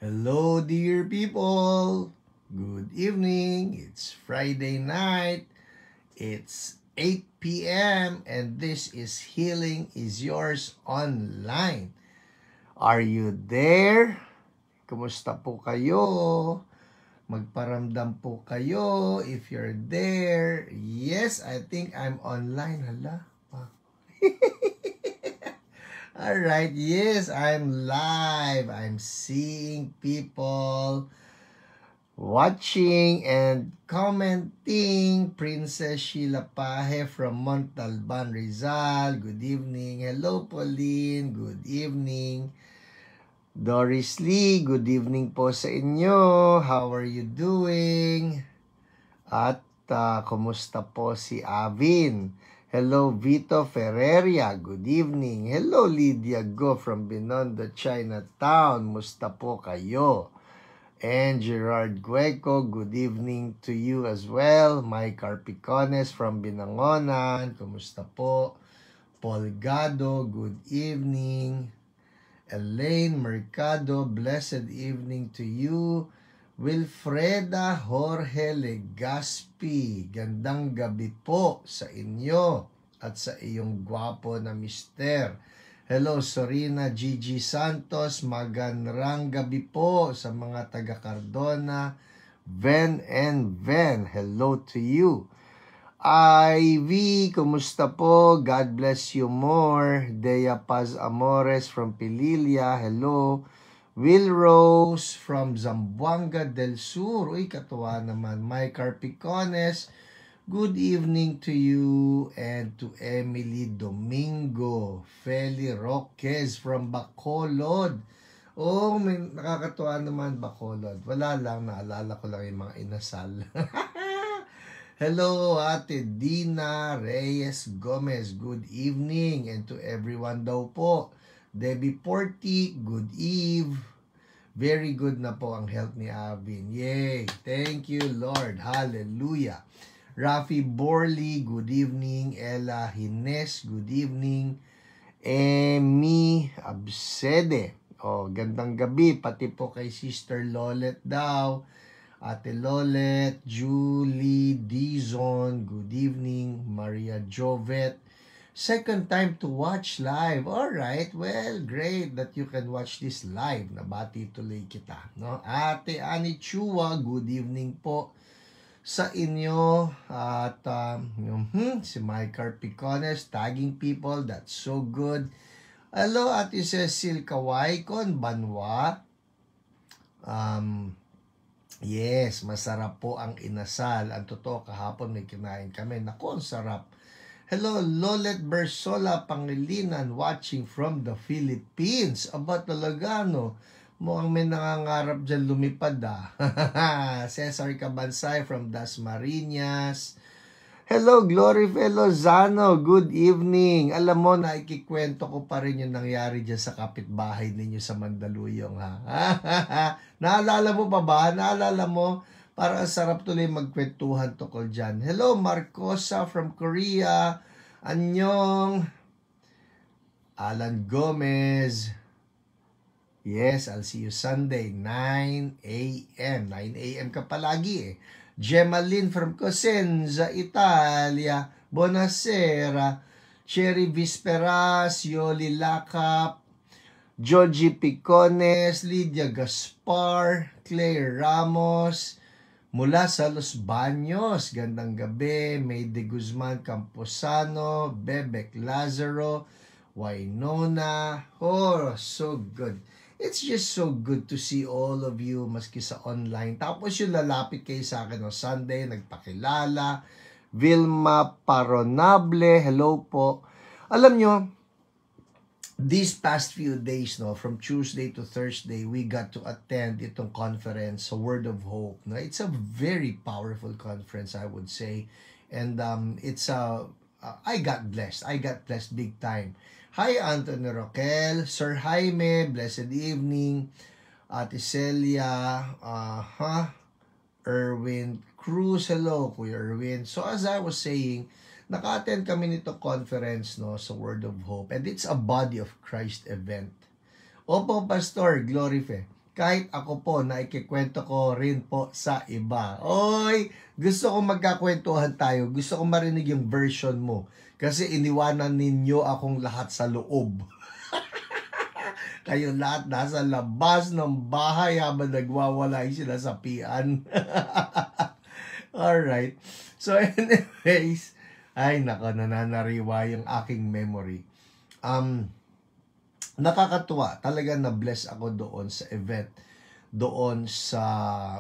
Hello, dear people. Good evening. It's Friday night. It's 8 p.m. and this is Healing is Yours Online. Are you there? Kumusta po kayo? Magparamdam po kayo if you're there. Yes, I think I'm online. Hala. Alright, yes, I'm live. I'm seeing people watching and commenting. Princess Sheila Pahe from Montalban, Rizal. Good evening. Hello, Pauline. Good evening. Doris Lee, good evening po sa inyo. How are you doing? At kumusta po si Avin? Hello, Vito Ferreria. Good evening. Hello, Lydia Go from Binondo, Chinatown. Musta po kayo? And Gerard Gueco, good evening to you as well. Mike Arpicones from Binangonan. Kumusta po? Paul Gado, good evening. Elaine Mercado, blessed evening to you. Wilfreda Jorge Legaspi, gandang gabi po sa inyo at sa iyong gwapo na mister. Hello, Sorina Gigi Santos, magandang gabi po sa mga taga Cardona, Ven and Ven, hello to you. Ivy, kumusta po? God bless you more. Dea Paz Amores from Pililia, hello. Will Rose from Zamboanga del Sur. Uy, katuwa naman. Mike Arpicones, good evening to you and to Emily Domingo. Feli Roques from Bacolod. Oh, may nakakatuwa naman Bacolod. Wala lang, naalala ko lang yung mga inasal. Hello, Ate Dina Reyes Gomez. Good evening and to everyone daw po. Debbie Porti, good eve. Very good na po ang health ni Avin. Yay! Thank you, Lord. Hallelujah. Rafi Borley, good evening. Ella Hines, good evening. Emi Absede. Oh, gandang gabi. Pati po kay Sister Lolet daw. Ate Lolet, Julie Dizon, good evening. Maria Jovet. Second time to watch live. Alright, well, great that you can watch this live. Nabati tuloy kita. No? Ate Ani Chua, good evening po sa inyo. At si Mike Carpicones, tagging people, that's so good. Hello, Ate Cecil Kawaykon, Banwa. Yes, masarap po ang inasal. Ang totoo, kahapon may kinain kami. Naku, ang sarap. Hello, Lolet Bersola Pangilinan watching from the Philippines. Aba talaga, no? Mukhang may nangangarap dyan lumipad, Cesar Cabansay from Dasmariñas. Hello, Glory Felozano. Good evening. Alam mo, naikikwento ko pa rin yung nangyari dyan sa kapitbahay ninyo sa Mandaluyong, Naalala mo pa ba? Naalala mo? Para sarap tuloy magkwentuhan tukol dyan. Hello, Marcosa from Korea. Annyeong. Alan Gomez. Yes, I'll see you Sunday, 9 a.m. 9 a.m. ka palagi Gemma Lynn from Cosenza, Italia. Buonasera. Cherry Visperas, Yoli Lakap, Georgie Picones, Lydia Gaspar, Claire Ramos, mula sa Los Baños, gandang gabi. May de Guzman Camposano, Bebek Lazaro, Wainona. Oh, so good. It's just so good to see all of you maski sa online. Tapos yung lalapit kayo sa akin on Sunday, nagpakilala. Vilma Paronable, hello po. Alam nyo, these past few days, from Tuesday to Thursday, we got to attend itong conference, so Word of Hope. No? It's a very powerful conference, I would say. And I got blessed. I got blessed big time. Hi, Anthony Roquel. Sir Jaime, blessed evening. Ate Celia, Erwin Cruz, hello, Kuya Erwin. So as I was saying, naka-attend kami nito conference sa Word of Hope, and it's a Body of Christ event. Opo, Pastor, Glorife. kahit ako po na ikikwento ko rin po sa iba. Oy, gusto ko magkakwentuhan tayo. Gusto ko marinig yung version mo. Kasi iniwanan ninyo akong lahat sa loob. Kayo lahat nasa labas ng bahay habang nagwawalay sila sa pian. Alright. So anyways, ay nako, nananariwa yung aking memory. Nakakatuwa. Talaga na-bless ako doon sa event. Doon sa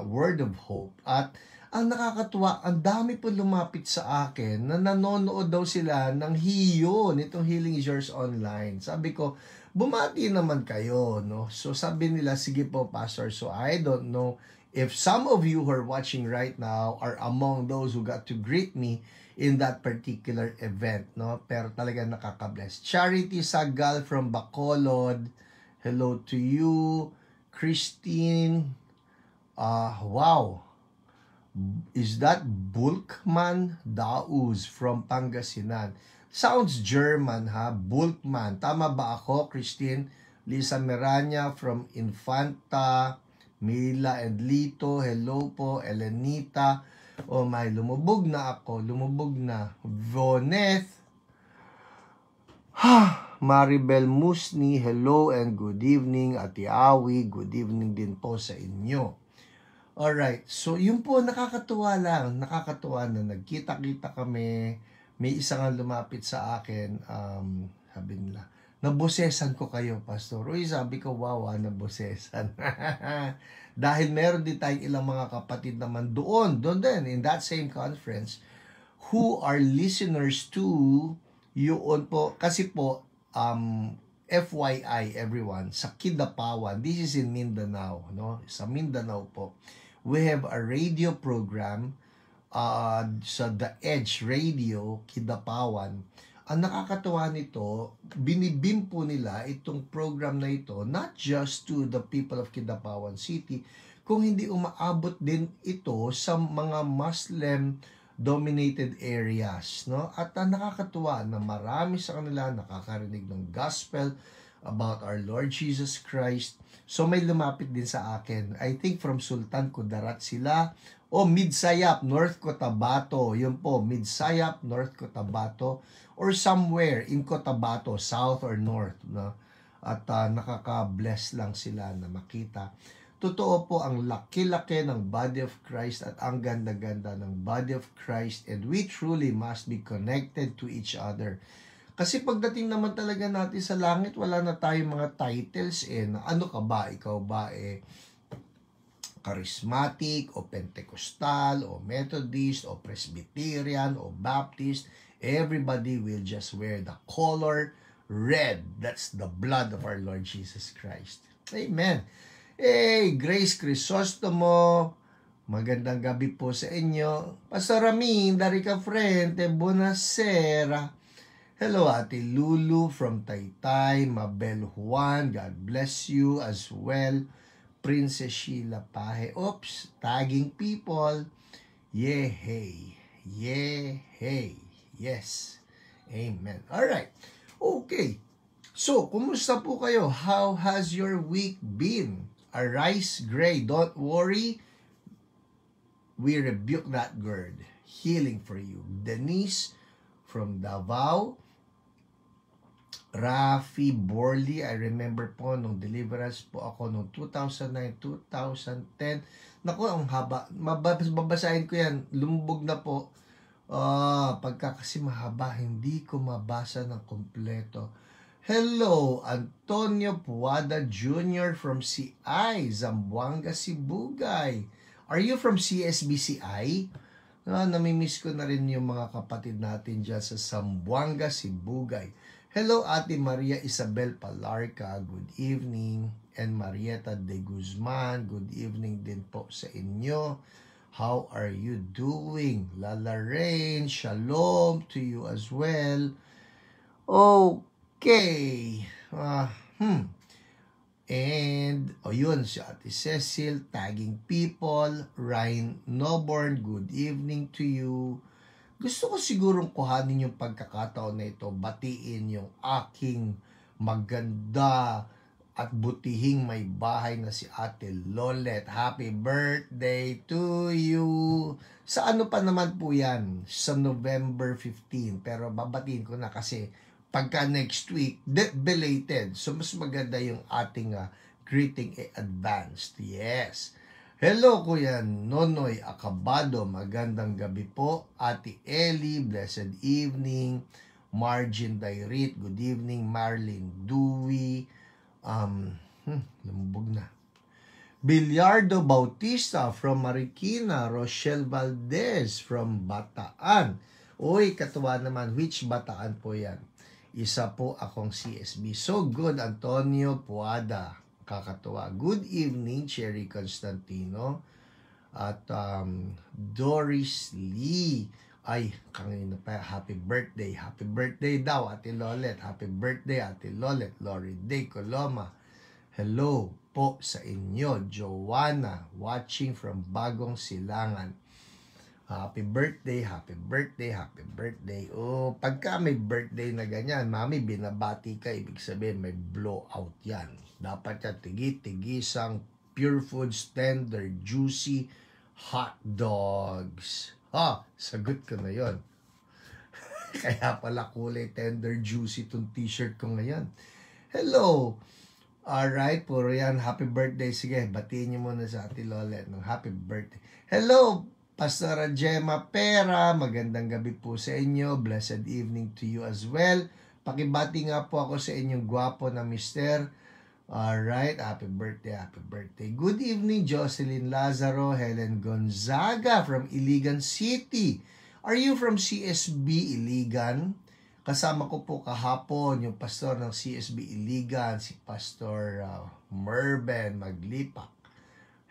Word of Hope. At ang nakakatuwa, ang dami po lumapit sa akin na nanonood daw sila ng HIYO, nitong Healing is Yours Online. Sabi ko, bumati naman kayo, no? So sabi nila, sige po, Pastor. So I don't know if some of you who are watching right now are among those who got to greet me in that particular event, no? Pero talaga nakaka-bless. Charity Sagal from Bacolod, hello to you. Christine, wow. Is that Bulkman Dauz from Pangasinan? Sounds German, ha? Bulkman. Tama ba ako, Christine? Lisa Miranya from Infanta. Mila and Lito. Hello po. Elenita. Oh my, lumubog na ako. Lumubog na. Voneth. Maribel Musni. Hello and good evening. Ate Awi, good evening din po sa inyo. Alright, so yun po, nakakatuwa lang. Nakakatuwa na nagkita-kita kami. May isang lumapit sa akin, sabi nila, nabosesan ko kayo, Pastor. Uy, sabi ko, wow, nabosesan. Dahil meron din tayong ilang mga kapatid naman doon din, in that same conference, who are listeners to yun po. Kasi po, FYI everyone, sa Kidapawan, this is in Mindanao, no? Sa Mindanao po, we have a radio program sa The Edge Radio, Kidapawan. Ang nakakatuwa nito, binibim po nila itong program na ito, not just to the people of Kidapawan City, kung hindi umaabot din ito sa mga Muslim dominated areas, no? At nakakatuwa na marami sa kanila nakakarinig ng gospel about our Lord Jesus Christ. So may lumapit din sa akin. I think from Sultan Kudarat sila o Midsayap, North Cotabato. Yun po, Midsayap, North Cotabato or somewhere in Cotabato, south or north, no? At nakaka-bless lang sila na makita. Totoo po, ang laki-laki ng body of Christ at ang ganda-ganda ng body of Christ, and we truly must be connected to each other. Kasi pagdating naman talaga natin sa langit, wala na tayong mga titles na ano ka ba? Ikaw ba charismatic o Pentecostal o Methodist o Presbyterian o Baptist? Everybody will just wear the color red. That's the blood of our Lord Jesus Christ. Amen. Hey, Grace Crisostomo, magandang gabi po sa inyo. Pastor Ramin, dari ka friend, buonasera. Hello, Ate Lulu from Taytay, Mabel Juan, God bless you as well. Princess Sheila Pahe, oops, tagging people. Yehey, yehey, yes, amen. Alright, okay. So, kumusta po kayo? How has your week been? Arise Gray, don't worry. We rebuke that GERD. Healing for you. Denise from Davao. Rafi Borley, I remember po nung deliverance po ako nung 2009, 2010. Naku, ang haba. Babasahin ko yan. Lumubog na po. Pagka kasi mahaba, hindi ko mabasa ng kompleto. Hello, Antonio Puada Jr. from CI, Zamboanga, Sibugay. Are you from CSBCI? Namimiss ko na rin yung mga kapatid natin dyan sa Zamboanga, Sibugay. Hello, Ate Maria Isabel Palarca, good evening. And Marieta de Guzman, good evening din po sa inyo. How are you doing? Lala Rain, shalom to you as well. Okay. And, yun, si Ate Cecil, tagging people. Ryan Noborn, good evening to you. Gusto ko sigurong kuhanin yung pagkakataon na ito, batiin yung aking maganda at butihing may bahay na si Ate Lolet. Happy birthday to you! Sa ano pa naman po yan? Sa November 15. Pero babatiin ko na kasi pagka next week, belated. So mas maganda yung ating greeting advanced. Yes. Hello Kuya Nonoy Acabado. Magandang gabi po. Ate Ellie, blessed evening. Margin Dairit, good evening. Marlene Dewey. Lumubog na. Bilyardo Bautista from Marikina. Rochelle Valdez from Bataan. Uy, katuwa naman. Which Bataan po yan? Isa po akong CSB. So good, Antonio Puada. Kakatuwa. Good evening, Cherry Constantino. At Doris Lee. Ay, kanina pa. Happy birthday. Happy birthday daw, Ate Lolet. Happy birthday, Ate Lolet. Lori Day Coloma. Hello po sa inyo. Joanna, watching from Bagong Silangan. Happy birthday, happy birthday, happy birthday. Oh, pagka may birthday na ganyan, mami, binabati ka, ibig sabihin may blowout yan. Dapat yan, tigi-tigisang pure foods, tender, juicy hot dogs. Sagot ko na yon. Kaya pala kulay tender, juicy tong t-shirt ko ngayon. Hello! Alright, puro yan. Happy birthday. Sige, batiin niyo muna sa Ate Lolet ng happy birthday. Hello, Pastora Gemma Pera. Magandang gabi po sa inyo. Blessed evening to you as well. Pakibati nga po ako sa inyong gwapo na mister. Alright, happy birthday, happy birthday. Good evening, Jocelyn Lazaro, Helen Gonzaga from Iligan City. Are you from CSB Iligan? Kasama ko po kahapon yung pastor ng CSB Iligan, si Pastor Merben Maglipak.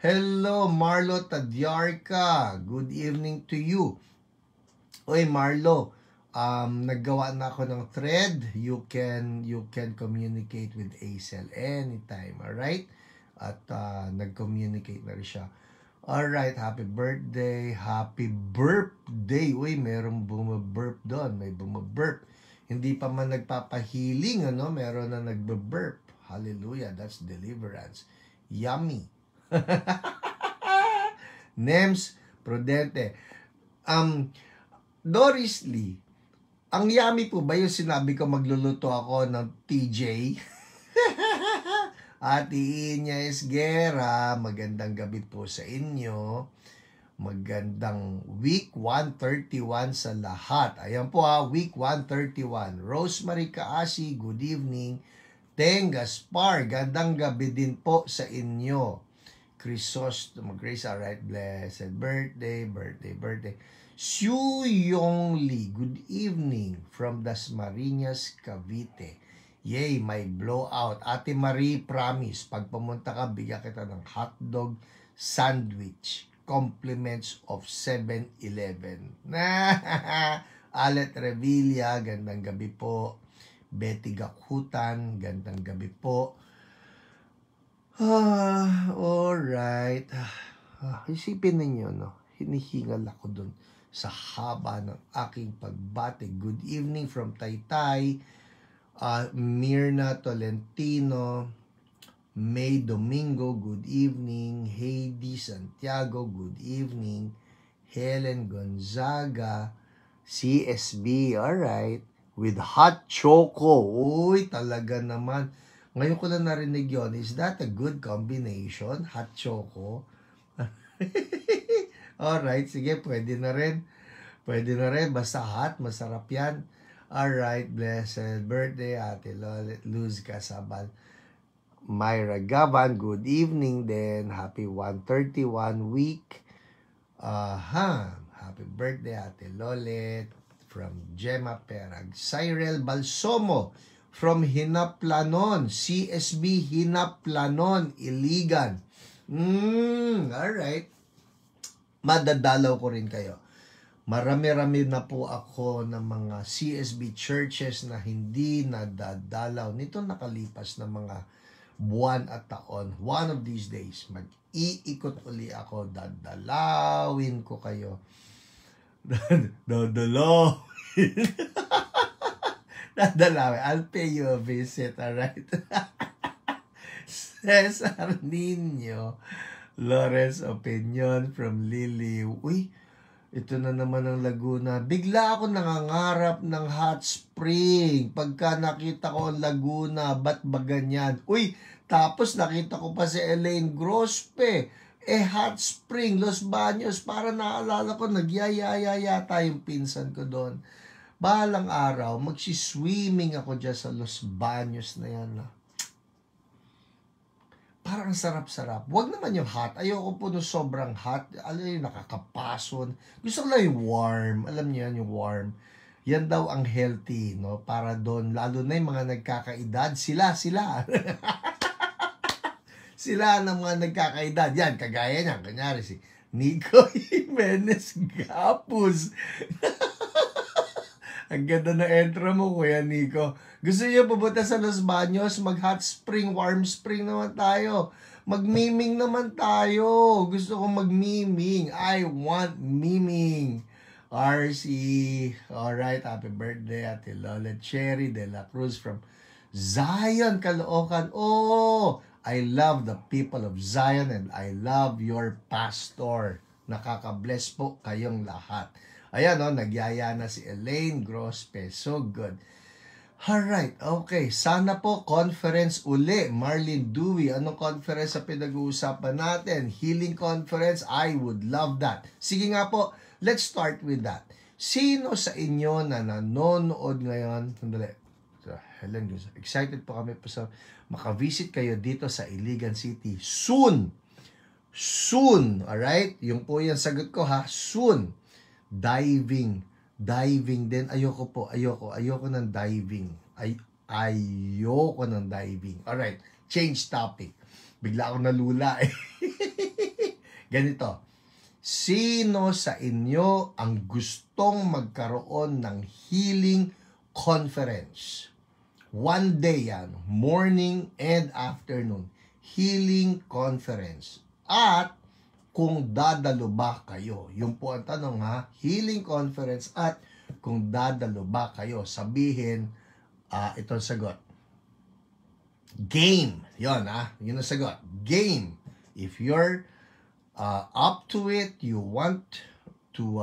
Hello, Marlo Tadyarka. Good evening to you. Oy, Marlo. Naggawa na ako ng thread. You can communicate with Acel anytime, alright? At nag-communicate na rin siya. Alright, happy birthday, happy birthday. Uy, merong bumaburp doon, may bumaburp. Hindi pa man nagpapahiling, ano? Meron na nagbaburp. Hallelujah, that's deliverance. Yummy. Nems Prudente. Doris Lee, ang yummy po ba yung sinabi ko magluluto ako ng TJ? Ate Ines Guerra, magandang gabi po sa inyo. Magandang week 131 sa lahat. Ayan po week 131. Rosemary Kaasi, good evening. Teng Gaspar, gandang gabi din po sa inyo. Chrysostom, Grace, alright, blessed birthday, birthday. Xu Yongli, good evening from Dasmariñas, Cavite. Yay, may blowout. Ate Marie, promise, pag pumunta ka, bigyan kita ng hotdog sandwich. Compliments of 7-Eleven. Alet Revilla, gandang gabi po. Betty Gakutan, gandang gabi po. Alright. Isipin ninyo, no? Hinihingal ako dun sa haba ng aking pagbate. Good evening from Taytay. Mirna Tolentino. May Domingo, good evening. Heidi Santiago, good evening. Helen Gonzaga. CSB, alright. With hot choco. Uy, talaga naman. Ngayon ko lang narinig yun. Is that a good combination? Hot choco? Alright, sige, pwede na rin. Pwede na rin, basta hot, masarap yan. Alright, blessed birthday, Ate Lolet Luz Casabal. Myra Gavan, good evening din. Happy 131 week. Happy birthday, Ate Lolet. From Gemma Perag. Cyril Balsomo from Hinaplanon. CSB Hinaplanon, Iligan. Alright. Madadalaw ko rin kayo. Marami-rami na po ako ng mga CSB churches na hindi nadadalaw nito nakalipas na mga buwan at taon. One of these days, mag-iikot uli ako, dadalawin ko kayo. Dadalawin. Dadalawin. I'll pay you a visit, alright? Cesar Nino. Lawrence Opinion from Lily. Uy, ito na naman ang Laguna. Bigla ako nangangarap ng hot spring. Pagka nakita ko ang Laguna, ba't ba ganyan? Uy, tapos nakita ko pa si Elaine Grospe. Hot spring, Los Baños. Para naalala ko, nagyayaya yata yung pinsan ko doon. Bahalang araw, magsiswimming ako dyan sa Los Baños na yan. Parang sarap-sarap. Huwag naman yung hot. Ayoko po no sobrang hot. Alam yung nakakapason. Gusto ko lang yung warm. Alam niyo yan, yung warm. Yan daw ang healthy, no? Para doon, lalo na yung mga nagkakaedad. Sila. Sila ng mga nagkakaedad. Yan, kagaya niyan. Kanyari si Nico Jimenez Gapuz. Ang ganda na intro mo, Kuya Nico. Gusto niyo pupunta sa Los Baños, mag-hot spring, warm spring naman tayo. Mag-miming naman tayo. Gusto ko mag-miming. I want miming. RC. Alright, happy birthday, Ate Lola Cherry de la Cruz from Zion, Caloocan. Oh, I love the people of Zion and I love your pastor. Nakaka-bless po kayong lahat. Ayan, nagyaya na si Elaine Grospe. So good. Alright, okay. Sana po conference uli. Marlene Dewey, anong conference sa pinag-uusapan natin? Healing conference? I would love that. Sige nga po, let's start with that. Sino sa inyo na nanonood ngayon? Sandali. So, Helen, excited po kami po sa makavisit kayo dito sa Iligan City. Soon! Soon! Alright? Yung po yung sagot ko ha. Soon! Diving din. Ayoko ng diving. Ayoko ng diving. Alright, change topic. Bigla akong nalula eh. Ganito. Sino sa inyo ang gustong magkaroon ng healing conference? One day yan, morning and afternoon. Healing conference. At kung dadalo ba kayo? Yung po ang tanong ha, healing conference at kung dadalo ba kayo? Sabihin, itong sagot. Game. Yun yun ang sagot. Game. If you're up to it, you want to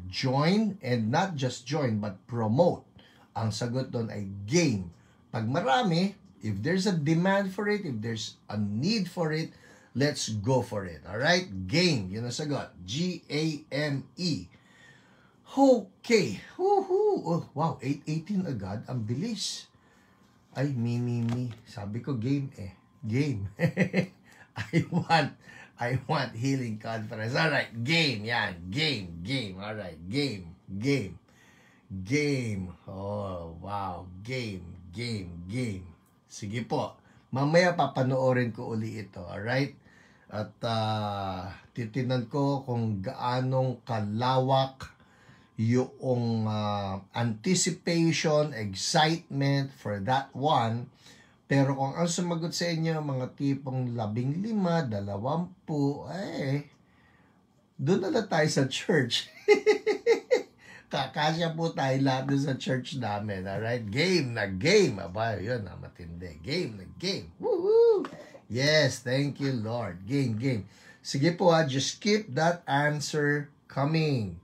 join and not just join but promote. Ang sagot doon ay game. Pag marami, if there's a demand for it, if there's a need for it, let's go for it. Alright? Game. Yun ang sagot. G-A-M-E. Okay. Woohoo. Oh, wow. 8:18 agad. Ang bilis. Ay, me. Sabi ko game eh. Game. I want healing conference. Alright. Game. Yan. Game. Alright. Game. Oh, wow. Game. Sige po. Mamaya papanoorin ko uli ito. Alright? At titinan ko kung gaanong kalawak yung anticipation, excitement for that one. Pero kung ang sumagot sa inyo, mga tipong 15, 20, doon na lang tayo sa church. Kakasya po tayo lahat doon sa church namin. Alright? Game. Aba, yun matindi. Game. Woohoo! Yes, thank you, Lord. Game. Sige po just keep that answer coming.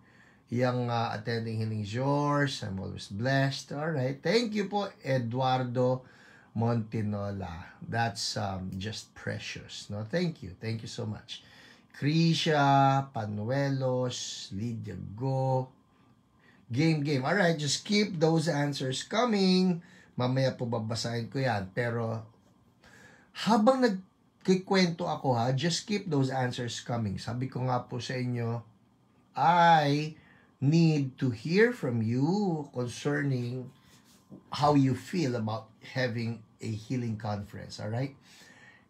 Yung attending healing is yours. I'm always blessed. Alright. Thank you po, Eduardo Montinola. That's just precious. No, thank you so much. Krisha, Panuelos, Lydia Go. Game. Alright, just keep those answers coming. Mamaya po babasahin ko yan. Pero habang nagkikwento ako just keep those answers coming. Sabi ko nga po sa inyo, I need to hear from you concerning how you feel about having a healing conference. Alright?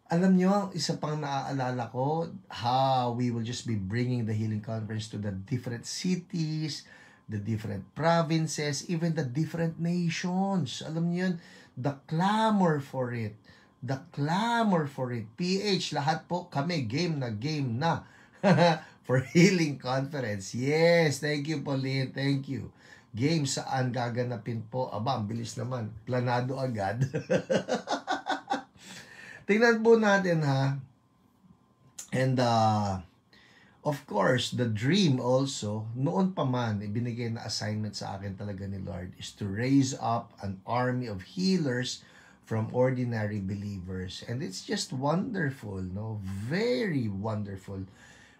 Alam nyo, isa pang naaalala ko, how we will just be bringing the healing conference to the different cities, the different provinces, even the different nations. Alam nyo yun, the clamor for it. PH, lahat po kami, game na. For healing conference. Yes, thank you, Pauline. Thank you. Game saan gaganapin po? Aba, ang bilis naman. Planado agad. Tingnan po natin ha. And of course, the dream also, noon pa man, ibinigay na assignment sa akin talaga ni Lord is to raise up an army of healers from ordinary believers. And it's just wonderful, no? Very wonderful.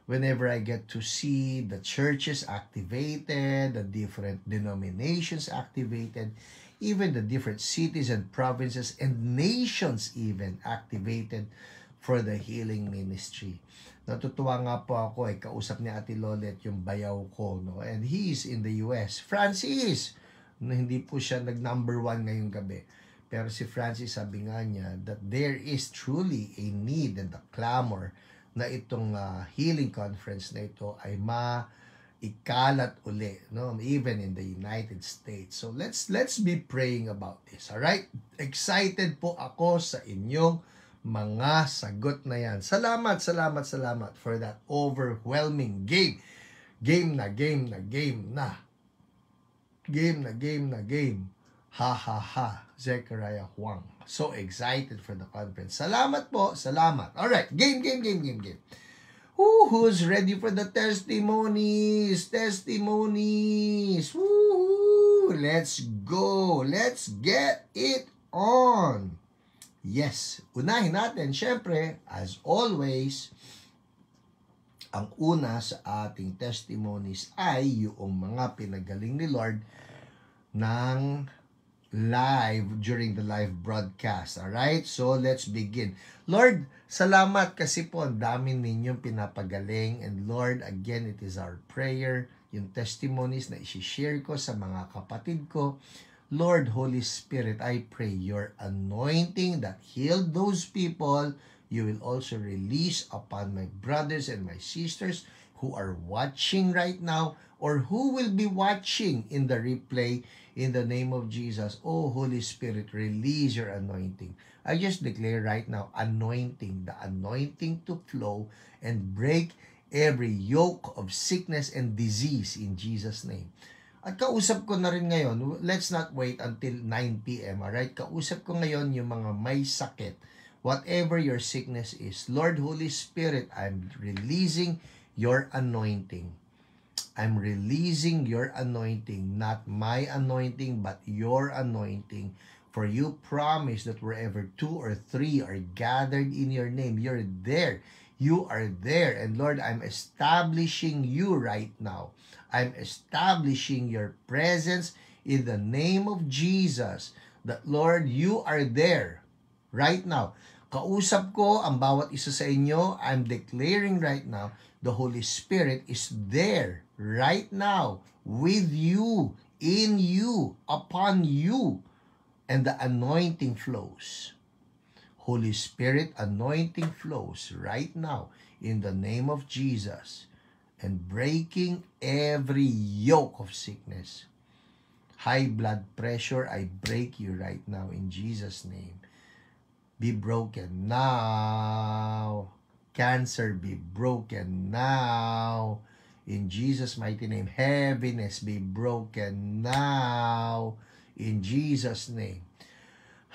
Whenever I get to see the churches activated, the different denominations activated, even the different cities and provinces and nations even activated for the healing ministry. Natutuwa nga po ako, kausap ni Ate Lolet yung bayaw ko, no? And he's in the US. Francis! No, hindi po siya nag-number 1 ngayong gabi. Pero si Francis, sabi nga niya that there is truly a need and a clamor na itong healing conference na ito ay maikalat uli, no? Even in the United States. So let's be praying about this. Alright? Excited po ako sa inyong mga sagot na yan. Salamat for that overwhelming game. Game na. Ha ha ha. Zechariah Huang. So excited for the conference. Salamat po. Salamat. Alright. Game. Who's ready for the testimonies? Woo! Let's go. Let's get it on. Yes, unahin natin, syempre, as always, ang una sa ating testimonies ay yung mga pinagaling ni Lord ng live, during the live broadcast. Alright? So, let's begin. Lord, salamat kasi po ang dami ninyong pinapagaling. And Lord, again, it is our prayer, yung testimonies na isi-share ko sa mga kapatid ko. Lord, Holy Spirit, I pray your anointing that healed those people, you will also release upon my brothers and my sisters who are watching right now or who will be watching in the replay in the name of Jesus. Oh, Holy Spirit, release your anointing. I just declare right now, anointing, the anointing to flow and break every yoke of sickness and disease in Jesus' name. At kausap ko na rin ngayon, let's not wait until 9 p.m. Alright? Kausap ko ngayon yung mga may sakit. Whatever your sickness is, Lord Holy Spirit, I'm releasing your anointing. I'm releasing your anointing, not my anointing, but your anointing. For you promise that wherever 2 or 3 are gathered in your name, you're there. You are there. And Lord, I'm establishing you right now. I'm establishing your presence in the name of Jesus. That Lord, you are there right now. Kausap ko ang bawat isa sa inyo. I'm declaring right now, the Holy Spirit is there right now with you, in you, upon you. And the anointing flows. Holy Spirit, anointing flows right now in the name of Jesus. And breaking every yoke of sickness. High blood pressure, I break you right now in Jesus' name. Be broken now. Cancer, be broken now. In Jesus' mighty name. Heaviness, be broken now. In Jesus' name.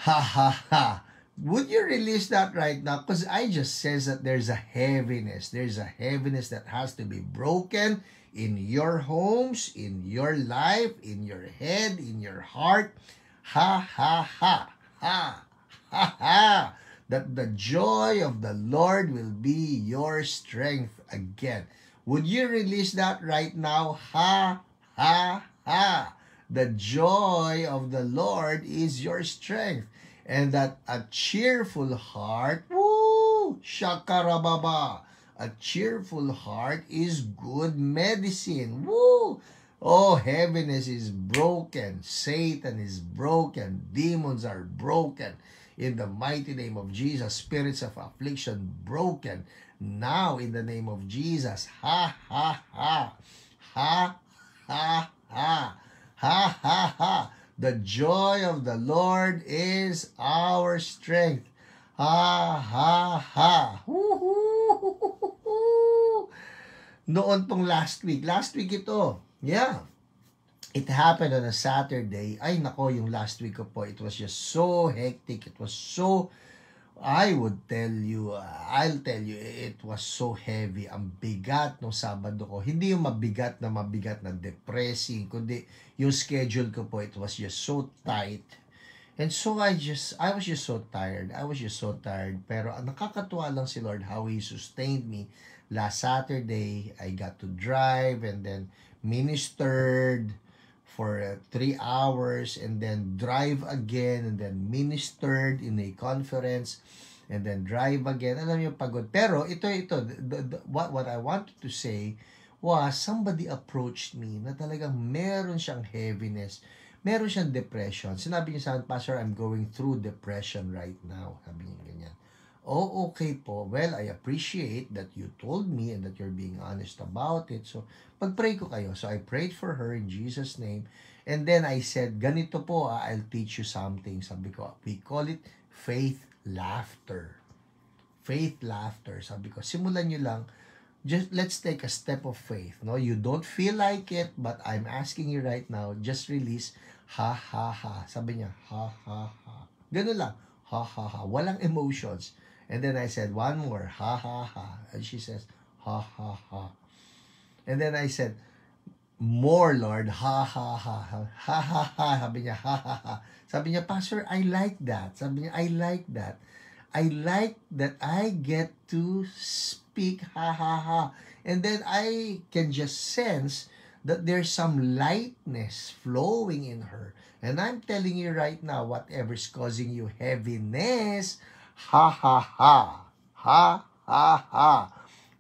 Ha ha ha. Would you release that right now? Because I just says that there's a heaviness. There's a heaviness that has to be broken in your homes, in your life, in your head, in your heart. Ha, ha, ha. Ha, ha, ha. That the joy of the Lord will be your strength again. Would you release that right now? Ha, ha, ha. The joy of the Lord is your strength. And that a cheerful heart, woo, shakarababa, a cheerful heart is good medicine, woo. Oh, heaviness is broken, Satan is broken, demons are broken. In the mighty name of Jesus, spirits of affliction broken. Now, in the name of Jesus, ha, ha, ha, ha, ha, ha, ha, ha, ha. The joy of the Lord is our strength. Ha, ha, ha. Noon pong last week ito. Yeah. It happened on a Saturday. Ay, nako, yung last week ko po, it was just so hectic. It was so I'll tell you, it was so heavy. Ang bigat nung Sabado ko. Hindi yung mabigat na depressing, kundi yung schedule ko po, it was just so tight. And so I was just so tired. Pero nakakatuwa lang si Lord how He sustained me. Last Saturday, I got to drive and then ministered for 3 hours and then drive again and then ministered in a conference and then drive again. Alam niyo, pagod. Pero what I wanted to say was somebody approached me na talagang meron siyang heaviness, meron siyang depression. Sinabi niya sa akin, Pastor, I'm going through depression right now. Sabi niya ganyan. Oh, okay po. Well, I appreciate that you told me and that you're being honest about it. So, pag-pray ko kayo. So, I prayed for her in Jesus' name. And then I said, ganito po, I'll teach you something. Sabi ko, we call it faith laughter. Faith laughter. Sabi ko, simulan nyo lang. Just let's take a step of faith. No, you don't feel like it, but I'm asking you right now, just release, ha, ha, ha. Sabi niya, ha, ha, ha. Ganun lang, ha, ha, ha. Walang emotions. And then I said, one more, ha, ha, ha. And she says, ha, ha, ha. And then I said, more, Lord, ha, ha, ha, ha, ha, ha, ha. Sabi niya, ha, ha, ha. Sabi niya, Pastor, I like that. Sabi niya, I like that. I like that I get to speak, ha, ha, ha. And then I can just sense that there's some lightness flowing in her. And I'm telling you right now, whatever's causing you heaviness, ha, ha, ha. Ha, ha, ha.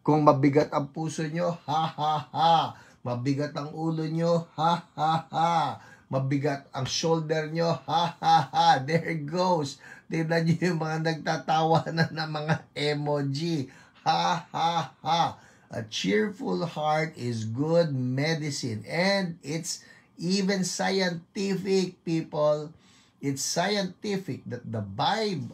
Kung mabigat ang puso nyo, ha, ha, ha. Mabigat ang ulo nyo, ha, ha, ha. Mabigat ang shoulder nyo, ha, ha, ha. There it goes. Tignan nyo yung mga nagtatawa na ng mga emoji. Ha, ha, ha. A cheerful heart is good medicine. And it's even scientific, people. It's scientific that the body,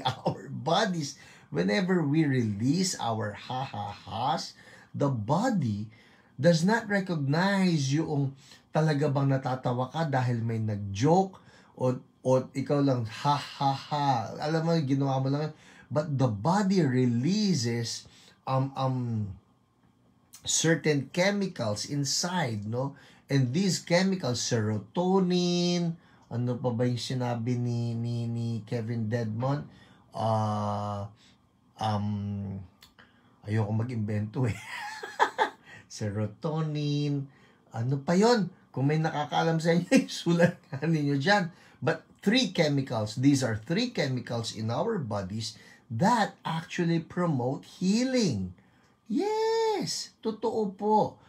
our bodies, whenever we release our ha-ha-has, the body does not recognize yung talaga bang natatawa ka dahil may nag-joke o ikaw lang ha-ha-ha. Alam mo, ginawa mo lang. But the body releases certain chemicals inside, no? And these chemicals, serotonin, ano pa ba yung sinabi ni Kevin Dedmon? Ayoko mag-invento eh. Serotonin, ano pa yon? Kung may nakakaalam sa inyo, sulat ka ninyo dyan. But these are 3 chemicals in our bodies that actually promote healing. Yes, totoo po.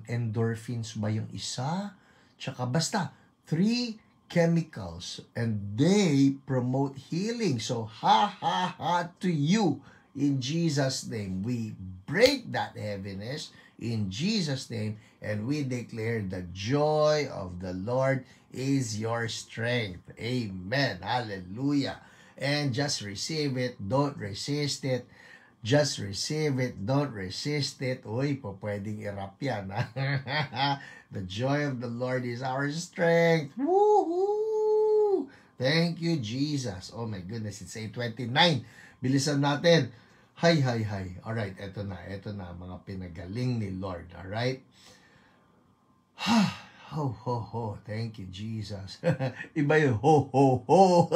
Endorphins ba yung isa? Tsaka basta, 3 chemicals and they promote healing. So, ha, ha, ha to you. In Jesus' name, we break that heaviness in Jesus' name and we declare the joy of the Lord is your strength. Amen. Hallelujah. And just receive it. Don't resist it. Just receive it. Don't resist it. Uy, pwedeng i-rap yan. The joy of the Lord is our strength. Woohoo! Thank you, Jesus. Oh my goodness, it's 8:29. Bilisan natin. Hay. Alright, eto na, mga pinagaling ni Lord. Alright? Ho, ho, ho. Thank you, Jesus. Iba yung ho, ho, ho.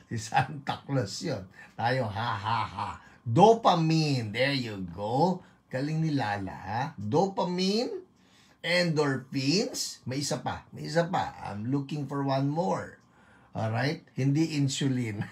Si Santa Claus yun. Tayo, ha, ha, ha. Dopamine. There you go. Galing ni Lala, ha? Dopamine, endorphins. May isa pa. I'm looking for one more. Alright? Hindi insulin.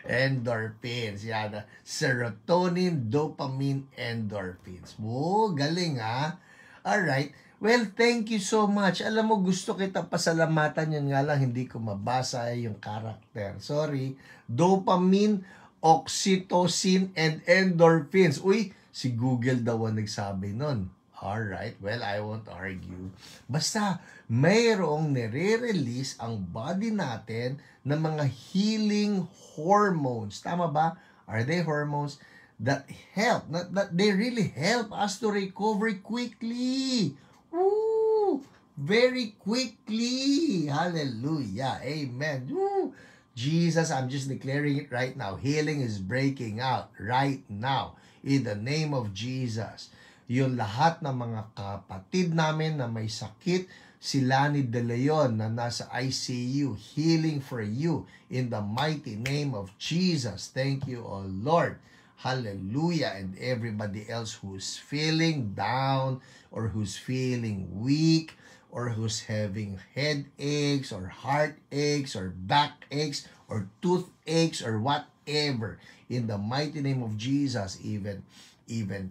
Endorphins. Yan. Serotonin, dopamine, endorphins. Oh, galing, ha? Alright. Well, thank you so much. Alam mo, gusto kita pasalamatan. Yun nga lang, hindi ko mabasa yung karakter. Sorry. Dopamine, oxytocin, and endorphins. Uy, si Google daw ang nagsabi nun. Alright, well, I won't argue. Basta, mayroong nire-release ang body natin ng mga healing hormones. Tama ba? Are they hormones that help? That they really help us to recover quickly. Woo! very quickly. Hallelujah. Amen. Woo. Jesus, I'm just declaring it right now. Healing is breaking out right now in the name of Jesus. Yung lahat ng mga kapatid namin na may sakit, si Lani De Leon na nasa ICU, healing for you in the mighty name of Jesus. Thank you, oh Lord. Hallelujah. And everybody else who's feeling down or who's feeling weak or who's having headaches or heartaches or backaches or toothaches or whatever. In the mighty name of Jesus, even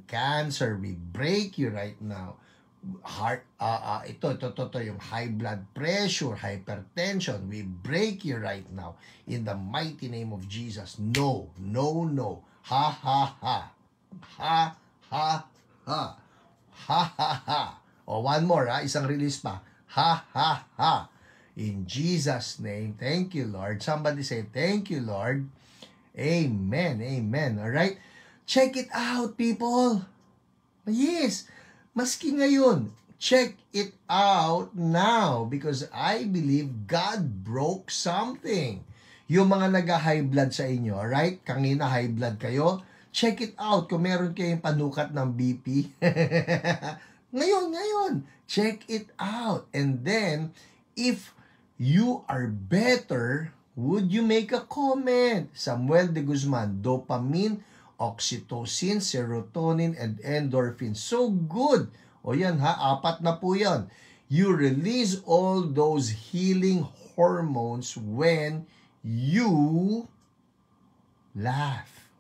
cancer, we break you right now. Ito, yung high blood pressure, hypertension, we break you right now in the mighty name of Jesus. No. Ha, ha, ha. Ha, ha, ha. Ha, ha, ha. O, one more, ha? Isang release pa. Ha, ha, ha. In Jesus' name, thank you, Lord. Somebody say, thank you, Lord. Amen, amen. Alright? Check it out, people. Yes. Maski ngayon, check it out now because I believe God broke something. Yung mga nag-high blood sa inyo, alright? Kanina high blood kayo, check it out kung meron kayong panukat ng BP. ngayon, check it out. And then, if you are better, would you make a comment? Samuel de Guzman, dopamine, oxytocin, serotonin, and endorphin. So good. O yan ha, 4 na po yan. You release all those healing hormones when you laugh.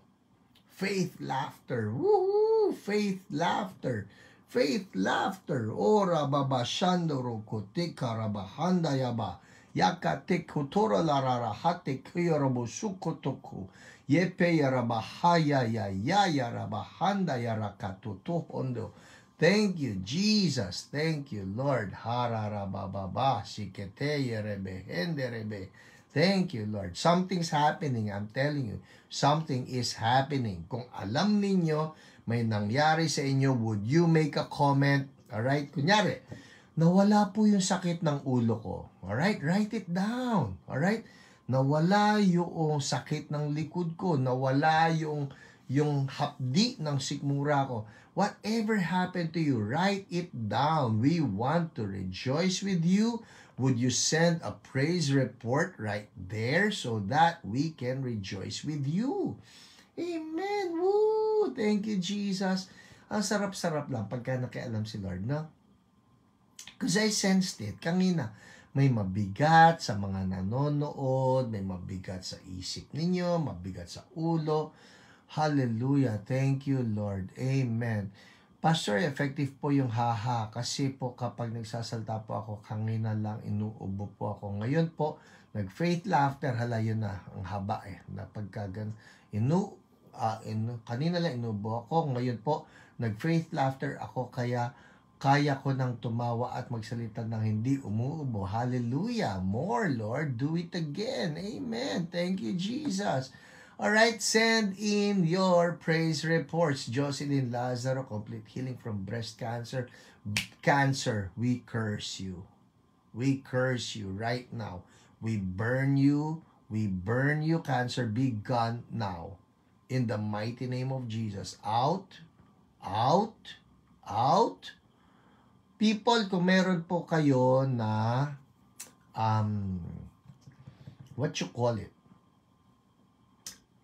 Faith laughter. Woohoo! Faith laughter. Faith laughter. Ora baba shandoro kote karabahanda yaba. Yakate kotora larara hate kuyorobo sukotoku. Yepe yarabahaya ya yarabahanda yarakatuto hondo. Thank you, Jesus. Thank you, Lord. Hararabababa shikete yerebe henderebe. Thank you, Lord. Something's happening. I'm telling you, something is happening. Kung alam ninyo, may nangyari sa inyo, would you make a comment? Alright? Kunyari, nawala po yung sakit ng ulo ko. Alright? Write it down. Alright? Nawala yung sakit ng likod ko. Nawala yung hapdi ng sikmura ko. Whatever happened to you, write it down. We want to rejoice with you. Would you send a praise report right there so that we can rejoice with you? Amen. Woo! Thank you, Jesus. Ang sarap-sarap lang pagka nakialam si Lord, no? Because I sensed it. Kanina, may mabigat sa mga nanonood, may mabigat sa isip ninyo, mabigat sa ulo. Hallelujah. Thank you, Lord. Amen. Pastor, effective po yung haha kasi po kapag nagsasalta po ako, kanina lang inuubo po ako. Ngayon po, nag-faith laughter, hala yun na, ang haba na pagkagan, kanina lang inuubo ako, ngayon po, nag-faith laughter ako kaya kaya ko nang tumawa at magsalita ng hindi umuubo. Hallelujah. More, Lord. Do it again. Amen. Thank you, Jesus. Alright, send in your praise reports. Jocelyn Lazaro, complete healing from breast cancer. Cancer, we curse you. We curse you right now. We burn you. We burn you, cancer. Be gone now. In the mighty name of Jesus. Out. Out. Out. People, kung meron po kayo na, what you call it?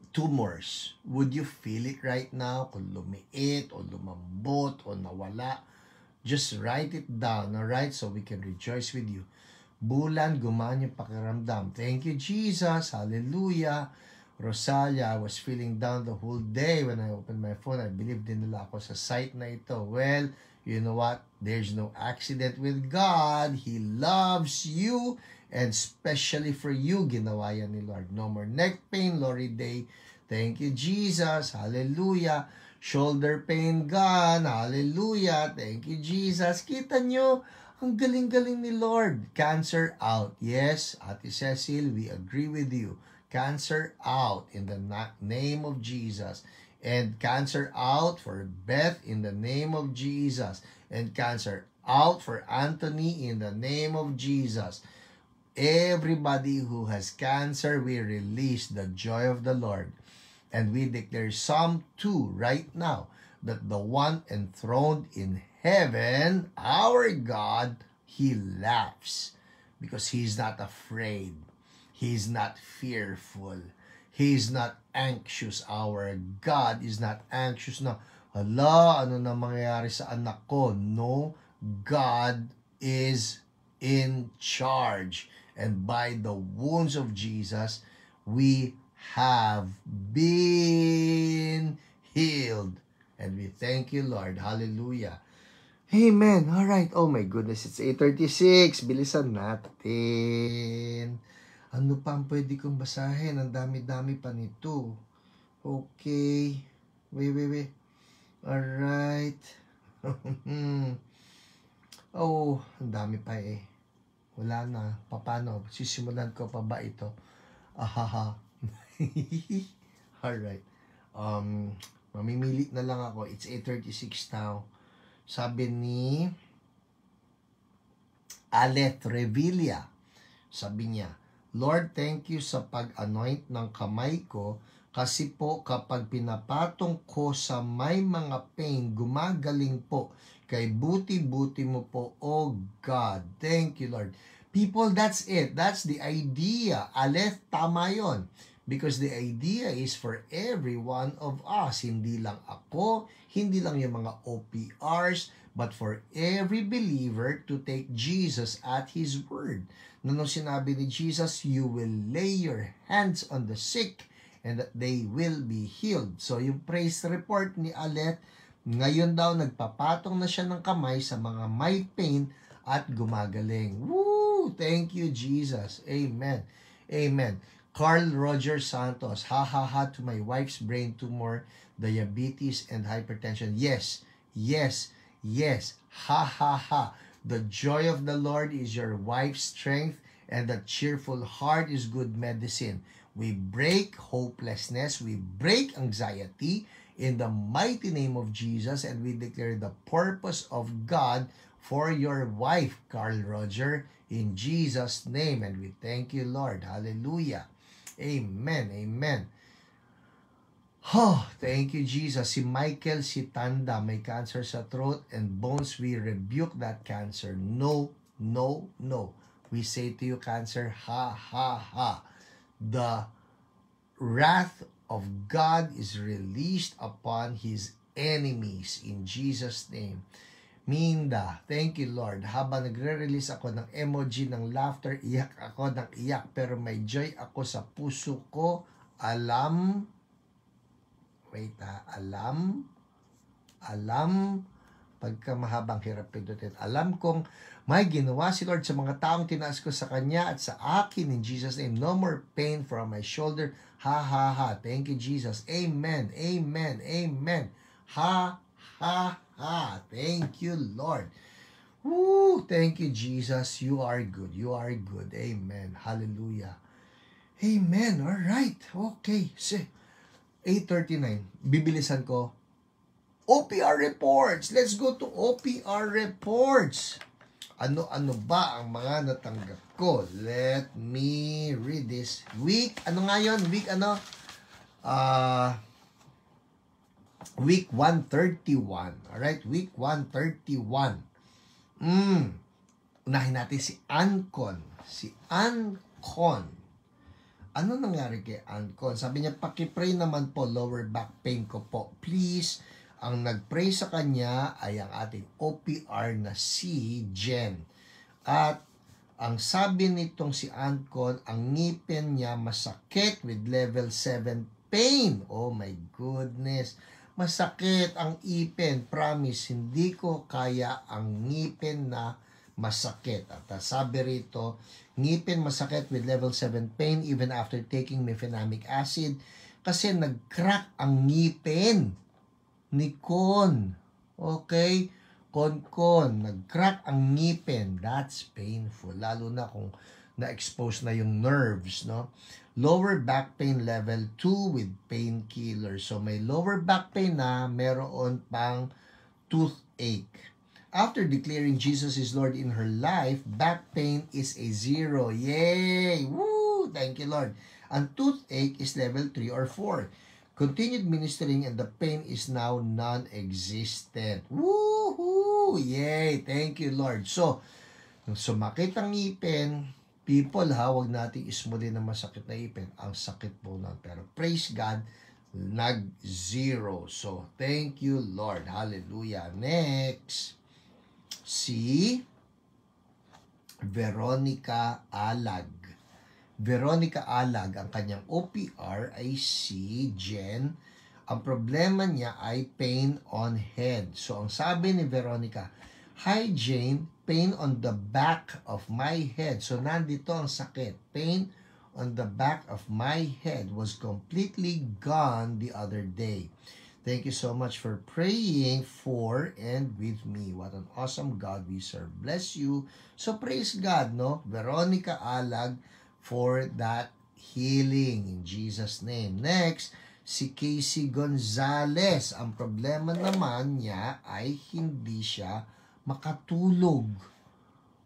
Tumors. Would you feel it right now? Kung lumiit o lumambot o nawala, just write it down, alright? So we can rejoice with you. Bulan, gumaan yung pakiramdam. Thank you, Jesus. Hallelujah. Rosalia, I was feeling down the whole day when I opened my phone. I believe din nila ako sa site na ito. Well, you know what? There's no accident with God. He loves you. And especially for you, ginawa yan ni Lord. No more neck pain, Lori Day. Thank you, Jesus. Hallelujah. Shoulder pain gone. Hallelujah. Thank you, Jesus. Kita nyo, ang galing-galing ni Lord. Cancer out. Yes, Ate Cecil, we agree with you. Cancer out in the name of Jesus. And cancer out for Beth in the name of Jesus. And cancer out for Anthony in the name of Jesus. Everybody who has cancer, we release the joy of the Lord. And we declare Psalm 2 right now, that the one enthroned in heaven, our God, He laughs because He's not afraid. He's not fearful. He's not anxious. Our God is not anxious na, hala, ano na mangyayari sa anak ko? No, God is in charge. And by the wounds of Jesus, we have been healed. And we thank you, Lord. Hallelujah. Amen. All right. Oh my goodness, it's 8:36. Bilisan natin. Ano pa ang pwede kong basahin? Ang dami-dami pa nito. Okay. Wait. Alright. Oh, ang dami pa eh. Wala na. Paano? Sisimulan ko pa ba ito? Ahaha. Alright. Mamimili na lang ako. It's 8:36 now. Sabi ni Aleth Revilla. Sabi niya, Lord, thank you sa pag-anoint ng kamay ko kasi po kapag pinapatong ko sa may mga pain, gumagaling po. Kay buti-buti mo po, oh God. Thank you, Lord. People, that's it. That's the idea. Aleth, tama yun. Because the idea is for every one of us. Hindi lang ako, hindi lang yung mga OPRs, but for every believer to take Jesus at His word. Nung sinabi ni Jesus, you will lay your hands on the sick and that they will be healed. So yung praise report ni Aleth, ngayon daw nagpapatong na siya ng kamay sa mga may pain at gumagaling. Woo! Thank you, Jesus. Amen. Amen. Carl Roger Santos, ha to my wife's brain tumor, diabetes, and hypertension. Yes. Ha. The joy of the Lord is your wife's strength, and the cheerful heart is good medicine. We break hopelessness, we break anxiety in the mighty name of Jesus, and we declare the purpose of God for your wife, Carl Roger, in Jesus' name. And we thank you, Lord. Hallelujah. Amen. Oh, thank you, Jesus. Si Michael Sitanda, may cancer sa throat and bones. We rebuke that cancer. No. We say to you, cancer, ha. The wrath of God is released upon His enemies in Jesus' name. Minda, thank you, Lord. Habang nagre-release ako ng emoji ng laughter, iyak ako ng iyak, pero may joy ako sa puso ko. Alam, pagka mahabang hirap pindutin. Alam kong may ginawa si Lord sa mga taong tinaas ko sa Kanya at sa akin in Jesus' name. No more pain from my shoulder. Ha. Thank you, Jesus. Amen. Ha. Thank you, Lord. Woo! Thank you, Jesus. You are good. Amen. Hallelujah. Amen. All right. Okay. 8:39. Bibilisan ko. OPR reports. Let's go to OPR reports. Ano ba ang mga natanggap ko? Let me read this. Week 131. Alright, week 131. Unahin natin si Ancon. Ano nangyari kay Ancon? Sabi niya, pakipray naman po, lower back pain ko po. Please, ang nagpray sa kanya ay ang ating OPR na si Jen. At ang sabi nitong si Ancon, ang ngipin niya masakit with level 7 pain. Oh my goodness. Masakit ang ipin. Promise, hindi ko kaya ang ngipin na masakit. At sabi rito, ngipin masakit with level 7 pain even after taking mefenamic acid kasi nag-crack ang ngipin ni Con. Okay? Con, nag-crack ang ngipin. That's painful. Lalo na kung na-expose na yung nerves, no? Lower back pain level 2 with painkiller. So may lower back pain na, meron pang toothache. After declaring Jesus is Lord in her life, back pain is a 0. Yay! Woo! Thank you, Lord. And toothache is level 3 or 4. Continued ministering and the pain is now non-existent. Woohoo! Yay! Thank you, Lord. So, nung sumakit ang ngipin, people ha, huwag natin ismulin na masakit na ipin. Ang sakit po na. Pero praise God, nag-0. So, thank you, Lord. Hallelujah. Next, si Veronica Alag. Veronica Alag, ang kanyang OPR ay si Jen. Ang problema niya ay pain on head. So, ang sabi ni Veronica, "Hi Jane, pain on the back of my head." So, nandito ang sakit. Pain on the back of my head was completely gone the other day. Thank you so much for praying for and with me. What an awesome God we serve. Bless you. So, praise God, no? Veronica Alag, for that healing in Jesus' name. Next, si Casey Gonzalez. Ang problema naman niya ay hindi siya makatulog.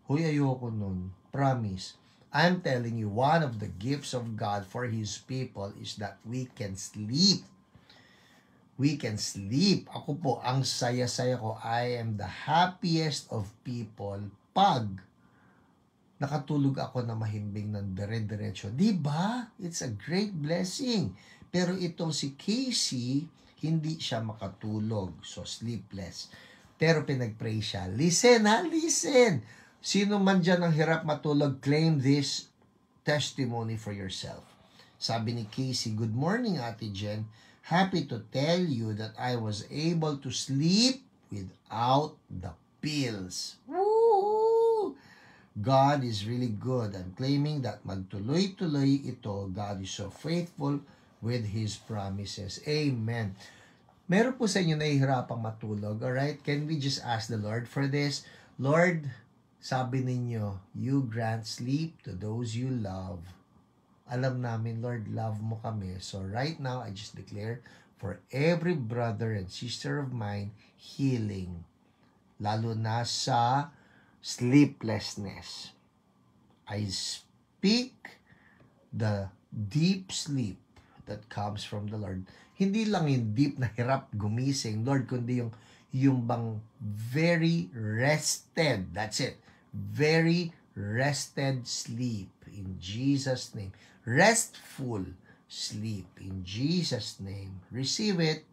Hoy, ayoko nun. Promise. I'm telling you, one of the gifts of God for His people is that we can sleep. We can sleep. Ako po, ang saya-saya ko. I am the happiest of people pag nakatulog ako na mahimbing ng dire-diretso. Diba? It's a great blessing. Pero itong si Casey, hindi siya makatulog. So, sleepless. Pero pinag-pray siya. Listen ha, listen. Sino man dyan ang hirap matulog, claim this testimony for yourself. Sabi ni Casey, "Good morning, Ate Jen. Happy to tell you that I was able to sleep without the pills." Woo! God is really good. I'm claiming that magtuloy-tuloy ito. God is so faithful with His promises. Amen. Meron po sa inyo nahihirapang matulog, alright? Can we just ask the Lord for this? Lord, sabi ninyo, you grant sleep to those you love. Alam namin, Lord, love mo kami. So right now, I just declare for every brother and sister of mine, healing. Lalo na sa sleeplessness. I speak the deep sleep that comes from the Lord. Hindi lang yung deep na hirap gumising, Lord, kundi yung bang very rested. That's it. Very rested sleep in Jesus' name. Restful sleep in Jesus' name. Receive it.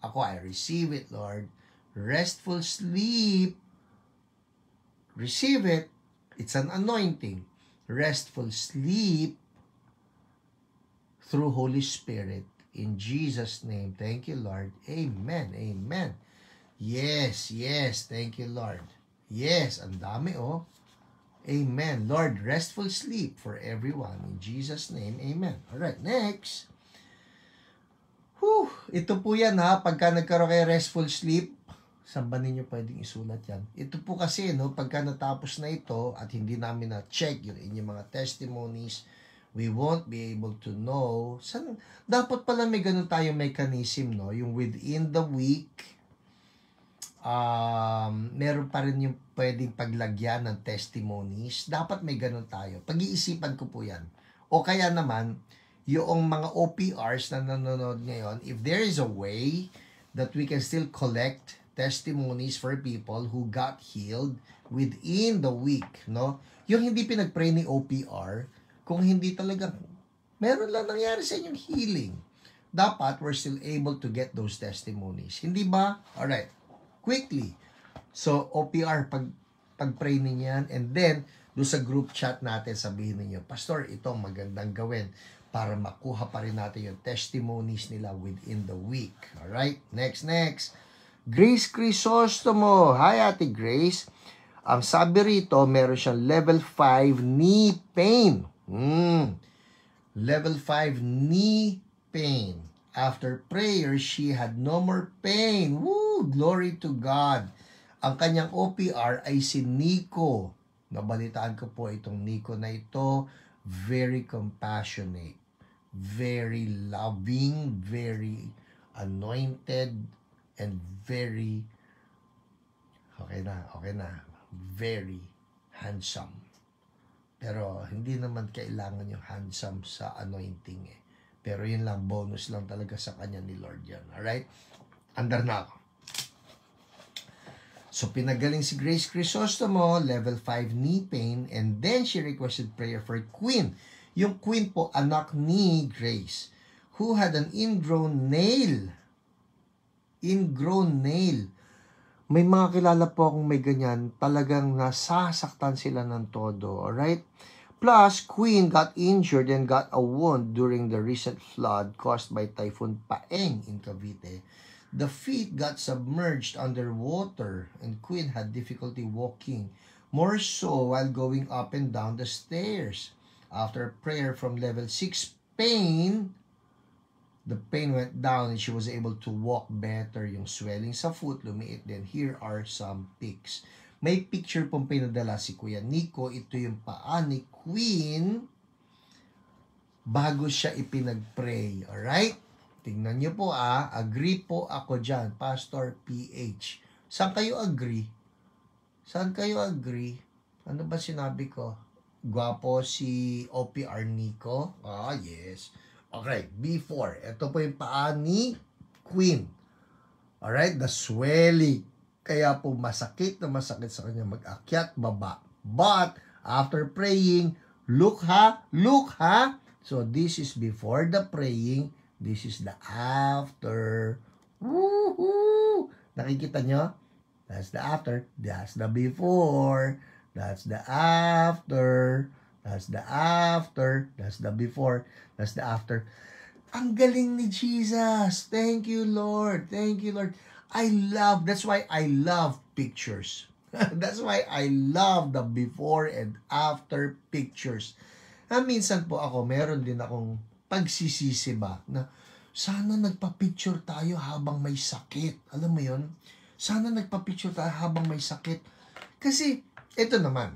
Ako, I receive it, Lord. Restful sleep. Receive it. It's an anointing. Restful sleep through Holy Spirit. In Jesus' name. Thank you, Lord. Amen. Amen. Yes, yes. Thank you, Lord. Yes, ang dami, oh. Amen. Lord, restful sleep for everyone. In Jesus' name, amen. Alright, next. Ito po yan ha, pagka nagkaroon kayo restful sleep, saan ba ninyo pwedeng isulat yan? Ito po kasi, no, pagka natapos na ito at hindi namin na-check yung inyong mga testimonies, we won't be able to know. Dapat pala may ganun tayong mechanism, no? Yung within the week, meron pa rin yung pwedeng paglagyan ng testimonies. Dapat may ganun tayo. Pag-iisipan ko po yan. O kaya naman, yung mga OPRs na nanonood ngayon, if there is a way that we can still collect testimonies for people who got healed within the week, no? Yung hindi pinag-pray ni OPR, kung hindi talaga, meron lang nangyari sa inyong healing. Dapat, we're still able to get those testimonies. Hindi ba? Alright. Quickly. So, OPR, pag-pray ninyo yan, and then, doon sa group chat natin, sabihin ninyo, Pastor, itong magandang gawin para makuha pa rin natin yung testimonies nila within the week. Alright? Next. Grace Crisostomo. Hi, Ate Grace. Ang sabi rito, meron siyang level 5 knee pain. Level 5 knee pain. After prayer, she had no more pain. Woo! Glory to God. Ang kanyang OPR ay si Nico. Nabalitaan ko po itong Nico na ito. Very compassionate. Very loving. Very anointed. And very Okay na. Very handsome. Pero hindi naman kailangan yung handsome sa anointing eh. Pero yun lang, bonus lang talaga sa kanya ni Lord yan. Alright? Andar na ako. So, pinagaling si Grace Crisostomo, level 5 knee pain, and then she requested prayer for Queen. Yung Queen po, anak ni Grace, who had an ingrown nail. Ingrown nail. May mga kilala po akong may ganyan, talagang nasasaktan sila ng todo, alright? Plus, Queen got injured and got a wound during the recent flood caused by Typhoon Paeng in Cavite. The feet got submerged underwater and Queen had difficulty walking, more so while going up and down the stairs. After prayer from level 6 pain, the pain went down and she was able to walk better. Yung swelling sa foot, lumiit din. Here are some pics. May picture pong pinadala si Kuya Nico. Ito yung paa ni Queen bago siya ipinag-pray. Alright? Tingnan nyo po agree po ako dyan, Pastor PH. Saan kayo agree? Saan kayo agree? Ano ba sinabi ko? Gwapo si OPR Nico? Yes. Okay, before. Ito po yung paa ni Queen. Alright, the swelling. Kaya po masakit sa kanya mag-akyat, baba. But, after praying, look ha. So, this is before the praying. This is the after. Woohoo! Nakikita nyo? That's the after. That's the before. That's the after. That's the after. That's the before. That's the after. Ang galing ni Jesus. Thank you, Lord. Thank you, Lord. That's why I love pictures. That's why I love the before and after pictures. Minsan po ako, meron din akong pagsisisi ba na sana nagpa-picture tayo habang may sakit. Alam mo yon? Sana nagpa-picture tayo habang may sakit. Kasi, ito naman,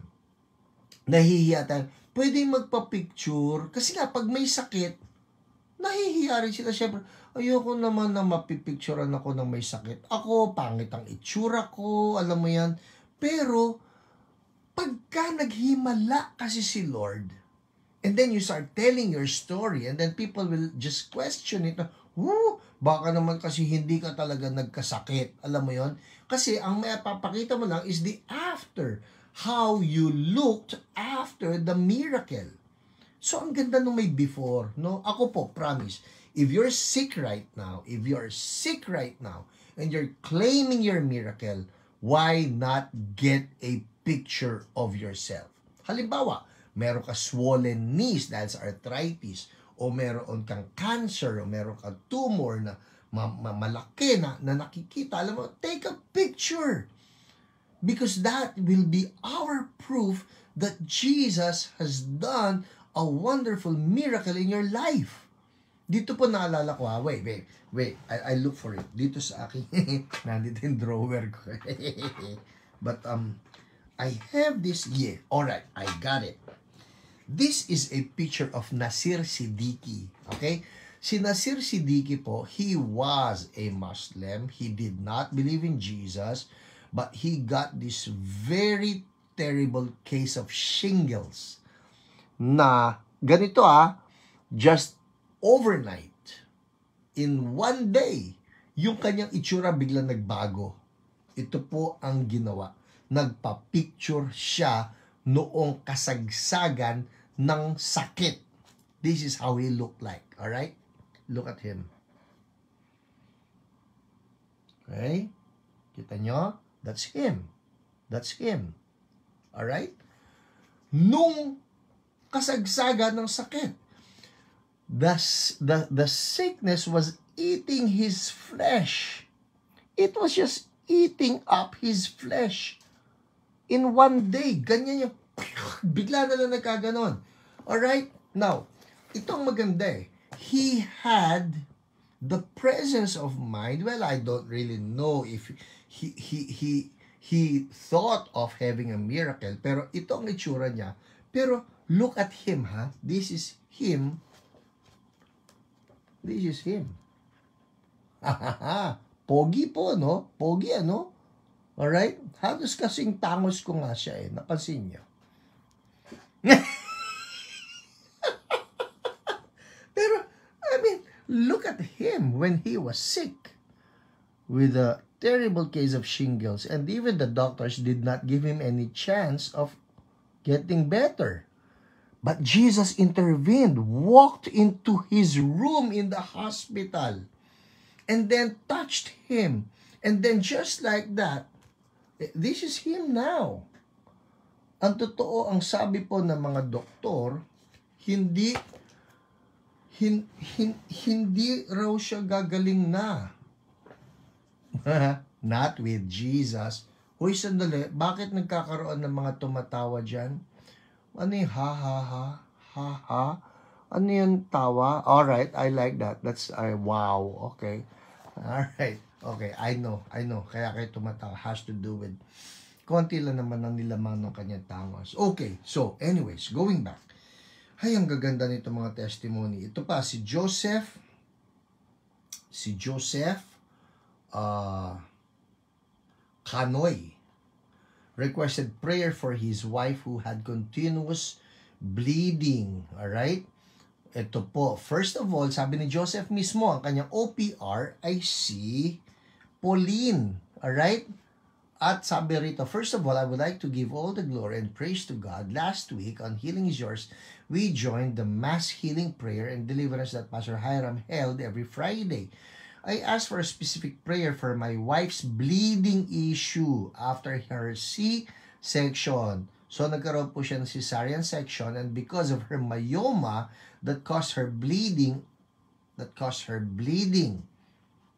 nahihiya tayo. Pwede magpa-picture kasi nga, pag may sakit, nahihiya rin sila. Siyempre, ayoko naman na mapipicturean ako ng may sakit. Ako, pangit ang itsura ko, alam mo yan. Pero, pagka naghimala kasi si Lord, and then you start telling your story, and then people will just question it. Baka naman kasi hindi ka talaga nagkasakit. Alam mo yon? Kasi ang may papakita mo lang is the after. How you looked after the miracle. So, ang ganda nung may before, no? Ako po, promise, if you're sick right now, and you're claiming your miracle, why not get a picture of yourself? Halimbawa, meron ka swollen knees dahil sa arthritis, o meron kang cancer, o meron kang tumor na malaki na nakikita, alam mo, take a picture. Because that will be our proof that Jesus has done a wonderful miracle in your life. Dito po naalala ko wait, I look for it. Dito sa akin, nandito yung drawer ko. But I have this, alright, I got it. This is a picture of Nasir Siddiqui. Okay? Si Nasir Siddiqui po, he was a Muslim. He did not believe in Jesus, but he got this very terrible case of shingles na ganito just overnight, in one day, yung kanyang itsura biglang nagbago. Ito po ang ginawa. Nagpa-picture siya noong kasagsagan ng sakit. This is how he looked like. Alright? Look at him. Okay? Kita nyo? That's him. That's him. Alright? Nung kasagsagan ng sakit, the sickness was eating his flesh. It was just eating up his flesh. In one day, ganyan yung bigla na lang nagkaganon. Alright? Now, itong maganda he had the presence of mind. Well, I don't really know if he thought of having a miracle, pero ito ang itsura niya. Pero look at him, This is him. This is him. Pogi po, no? Pogi, ano? Alright? Halos kasing tangos ko nga siya eh. Napansin niyo. Pero, I mean, look at him when he was sick with a terrible case of shingles, and even the doctors did not give him any chance of getting better. But Jesus intervened, walked into his room in the hospital, and then touched him. And then just like that, this is him now. Ang totoo, ang sabi po ng mga doktor, hindi raw siya gagaling na. Not with Jesus. Uy, sandali, bakit nagkakaroon ng mga tumatawa dyan? Ano yung ha? Ano yung tawa? Alright, I like that. That's, wow, okay. Alright, okay, I know. Kaya kayo tumatawa. Has to do with, konti lang naman ang nilamang ng kanyang tangos. Okay, so, anyways, going back. Ay, ang gaganda nito mga testimony. Ito pa, si Joseph, Kanoy requested prayer for his wife who had continuous bleeding. Alright? Ito po. First of all, sabi ni Joseph mismo, ang kanyang OPR ay si Pauline. Alright? At sabi rito, first of all, I would like to give all the glory and praise to God. Last week on Healing is Yours, we joined the mass healing prayer and deliverance that Pastor Hiram held every Friday. I asked for a specific prayer for my wife's bleeding issue after her C-section. So, nagkaroon po siya ng cesarean section, and because of her myoma that caused her bleeding.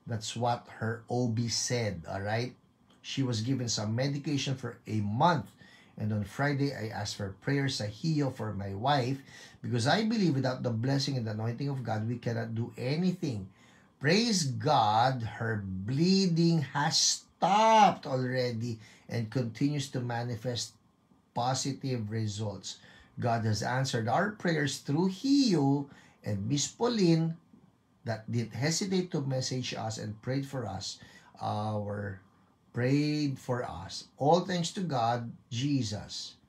That's what her OB said, alright? She was given some medication for a month. And on Friday, I asked for prayers sa HIO for my wife because I believe without the blessing and the anointing of God, we cannot do anything. Praise God, her bleeding has stopped already and continues to manifest positive results. God has answered our prayers through HIO and Miss Pauline that didn't hesitate to message us and prayed for us. All thanks to God. Jesus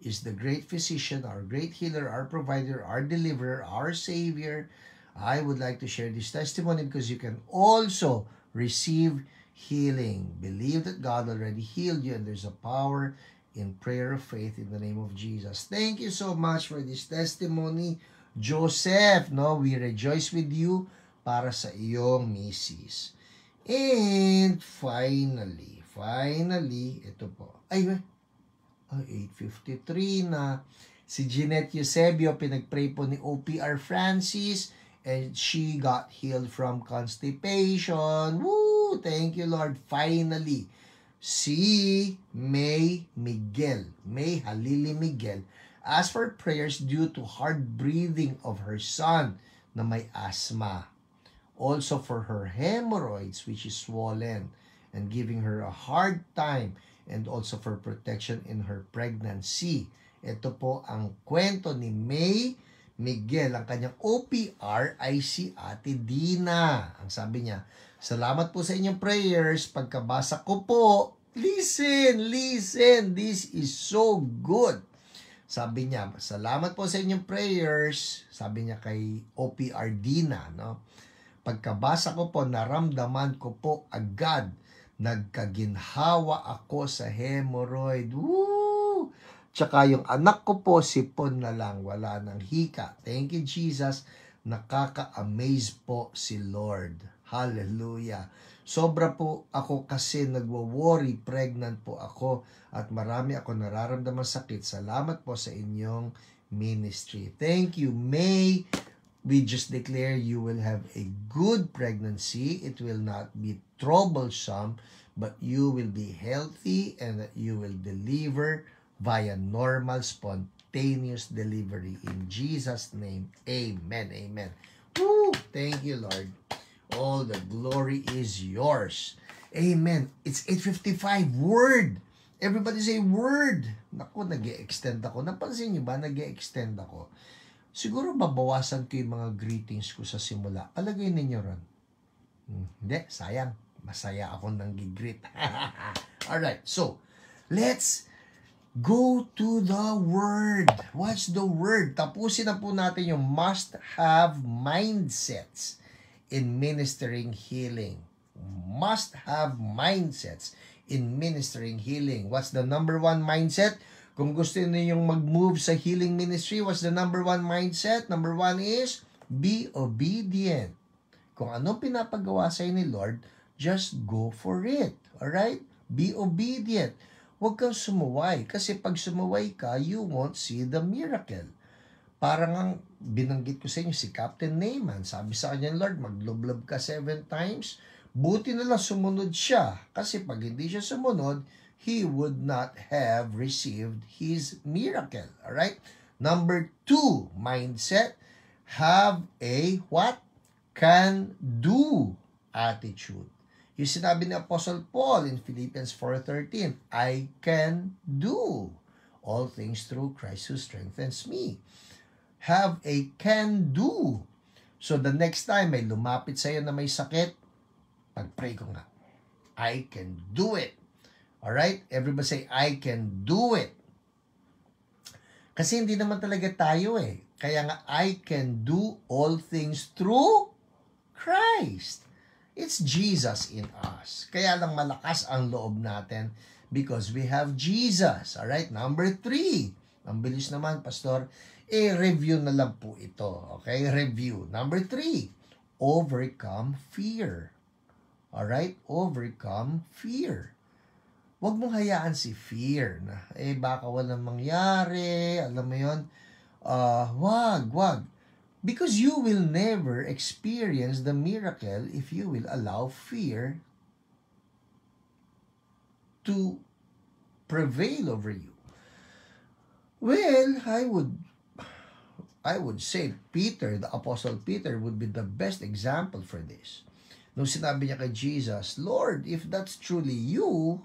is the great physician, our great healer, our provider, our deliverer, our savior. I would like to share this testimony because you can also receive healing. Believe that God already healed you, and there's a power in prayer of faith in the name of Jesus. Thank you so much for this testimony, Joseph. No, we rejoice with you para sa iyong misis. And finally, ito po. 8:53 na. Si Jeanette Eusebio, pinagpray po ni OPR Francis, and she got healed from constipation. Woo! Thank you, Lord. Finally, si May Halili Miguel asked for prayers due to hard breathing of her son na may asthma. Also for her hemorrhoids, which is swollen and giving her a hard time, and also for protection in her pregnancy. Ito po ang kwento ni May Miguel. Ang kanyang OPR ay si Ate Dina. Ang sabi niya, salamat po sa inyong prayers. Pagkabasa ko po, listen, this is so good. Sabi niya, salamat po sa inyong prayers. Sabi niya kay OPR Dina, no? Pagkabasa ko po, naramdaman ko po agad, nagkaginhawa ako sa hemorrhoid. Woo! Tsaka yung anak ko po, sipon na lang, wala nang hika. Thank you, Jesus. Nakaka-amaze po si Lord. Hallelujah. Sobra po ako kasi nagwo-worry, pregnant po ako, at marami ako nararamdaman sakit. Salamat po sa inyong ministry. Thank you, May. We just declare you will have a good pregnancy. It will not be troublesome, but you will be healthy and that you will deliver via normal, spontaneous delivery. In Jesus' name, amen, amen. Woo! Thank you, Lord. All the glory is yours. Amen. It's 8:55. Word. Everybody say word. Naku, nag-e-extend ako. Napansin niyo ba? Nag-e-extend ako. Siguro babawasan ko yung mga greetings ko sa simula. Palagay ninyo ron. Hindi, sayang. Masaya ako nang gigreet. Alright, so, let's go to the Word. What's the Word? Tapusin na po natin yung must-have mindsets in ministering healing. Must-have mindsets in ministering healing. What's the number one mindset? Kung gusto niyo yung mag-move sa healing ministry, what's the number one mindset? Number one is, be obedient. Kung anong pinapagawa sa'yo ni Lord, just go for it. Alright? Be obedient. Huwag kang sumuway. Kasi pag sumuway ka, you won't see the miracle. Parang ang binanggit ko sa inyo, si Captain Naaman. Sabi sa kanya, Lord, maglublob ka 7 times. Buti na lang sumunod siya. Kasi pag hindi siya sumunod, he would not have received his miracle. Alright? Number 2, mindset. Have a what? Can-do attitude. Yung sinabi ni Apostle Paul in Philippians 4:13, I can do all things through Christ who strengthens me. Have a can-do. So the next time may lumapit sa'yo na may sakit, pag-pray ko nga, I can do it. Alright? Everybody say, I can do it. Kasi hindi naman talaga tayo eh. Kaya nga, I can do all things through Christ. It's Jesus in us. Kaya lang malakas ang loob natin because we have Jesus. Alright? Number 3. Ang bilis naman, Pastor. Review na lang po ito. Okay? Review. Number 3. Overcome fear. Alright? Overcome fear. Huwag mong hayaan si fear na, baka walang mangyari. Alam mo yun? Wag. Because you will never experience the miracle if you will allow fear to prevail over you. Well, I would say Peter, the Apostle Peter, would be the best example for this. Nung sinabi niya kay Jesus, Lord, if that's truly you,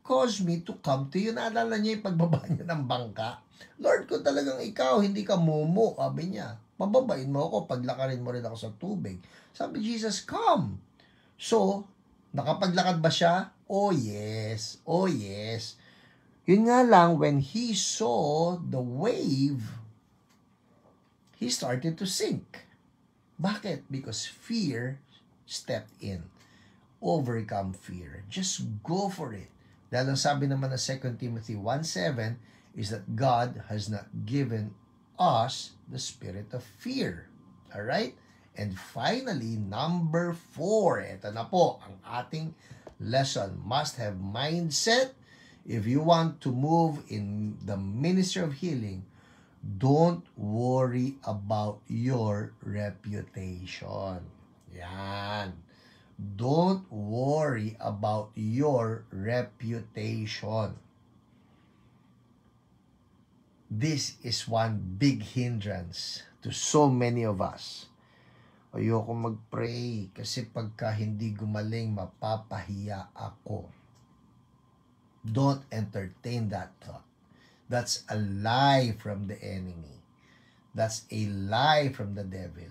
cause me to come to you. Naalala niya yung pagbaba niya ng bangka. Lord, kung talagang ikaw, hindi ka mumu, sabi niya, pababain mo ako, paglakarin mo rin ako sa tubig. Sabi Jesus, come. So, nakapaglakad ba siya? Oh yes. Oh yes. Yun nga lang, when he saw the wave, he started to sink. Bakit? Because fear stepped in. Overcome fear. Just go for it. Dahil ang sabi naman ng 2 Timothy 1:7 is that God has not given us the spirit of fear. Alright? And finally, number 4. Ito na po ang ating lesson. Must have mindset. If you want to move in the ministry of healing, don't worry about your reputation. Yan. Don't worry about your reputation. This is one big hindrance to so many of us. Ayoko mag-pray kasi pagka hindi gumaling, mapapahiya ako. Don't entertain that thought. That's a lie from the enemy. That's a lie from the devil.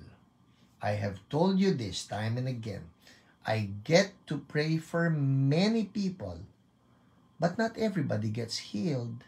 I have told you this time and again. I get to pray for many people, but not everybody gets healed.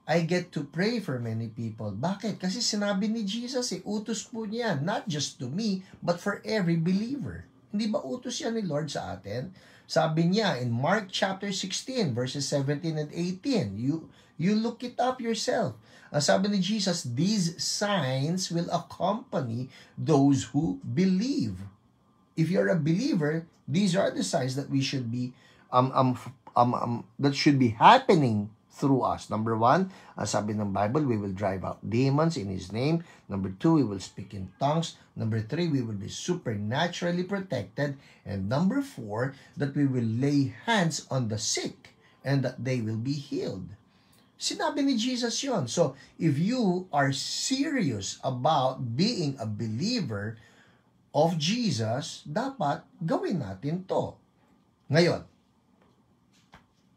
I get to pray for many people. Bakit? Kasi sinabi ni Jesus, utos po niya, not just to me, but for every believer. Hindi ba utos yan ni Lord sa atin? Sabi niya in Mark chapter 16, verses 17 and 18, you look it up yourself. Sabi ni Jesus, these signs will accompany those who believe. If you're a believer, these are the signs that we should be that should be happening through us. Number 1, sabi ng Bible, we will drive out demons in His name. Number 2, we will speak in tongues. Number 3, we will be supernaturally protected. And number 4, that we will lay hands on the sick and that they will be healed. Sinabi ni Jesus yon. So, if you are serious about being a believer of Jesus, dapat gawin natin to. Ngayon,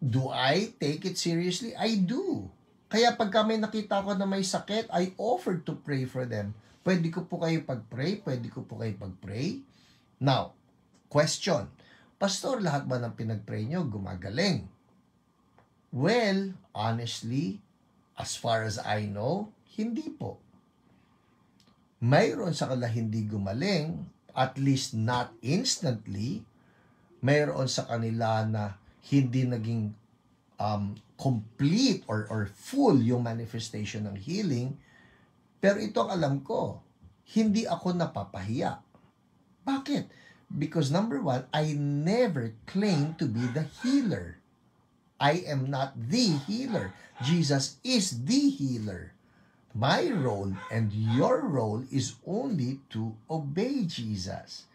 do I take it seriously? I do. Kaya pagka may nakita ko na may sakit, I offered to pray for them. Pwede ko po kayo pag-pray? Pwede ko po kayo pag-pray? Now, question. Pastor, lahat ba ng pinag-pray nyo gumagaling? Well, honestly, as far as I know, hindi po. Mayroon sa kanila hindi gumaling, at least not instantly. Mayroon sa kanila na hindi naging complete or full yung manifestation ng healing. Pero ito ang alam ko, hindi ako napapahiya. Bakit? Because number one, I never claim to be the healer. I am not the healer. Jesus is the healer. My role and your role is only to obey Jesus.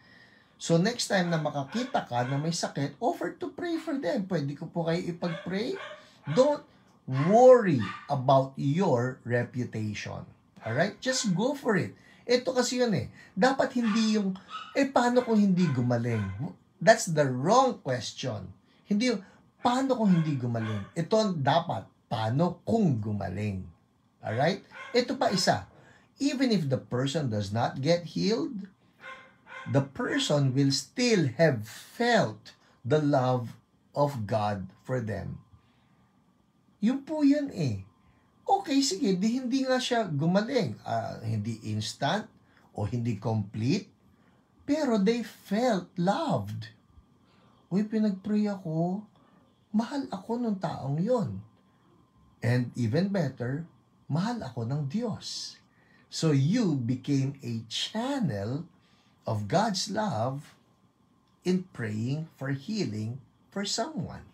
So next time na makakita ka na may sakit, offer to pray for them. Pwede ko po kayo ipag-pray. Don't worry about your reputation. Alright? Just go for it. Ito kasi yun eh. Dapat hindi yung, paano kung hindi gumaling? That's the wrong question. Hindi yung, paano kung hindi gumaling? Ito dapat, paano kung gumaling? Alright? Ito pa isa. Even if the person does not get healed, the person will still have felt the love of God for them. Yun po yun eh. Okay, sige, hindi nga siya gumaling. Hindi instant o hindi complete, pero they felt loved. Uy, pinag-pray ako, mahal ako ng taong yon. And even better, mahal ako ng Diyos. So you became a channel of God's love in praying for healing for someone.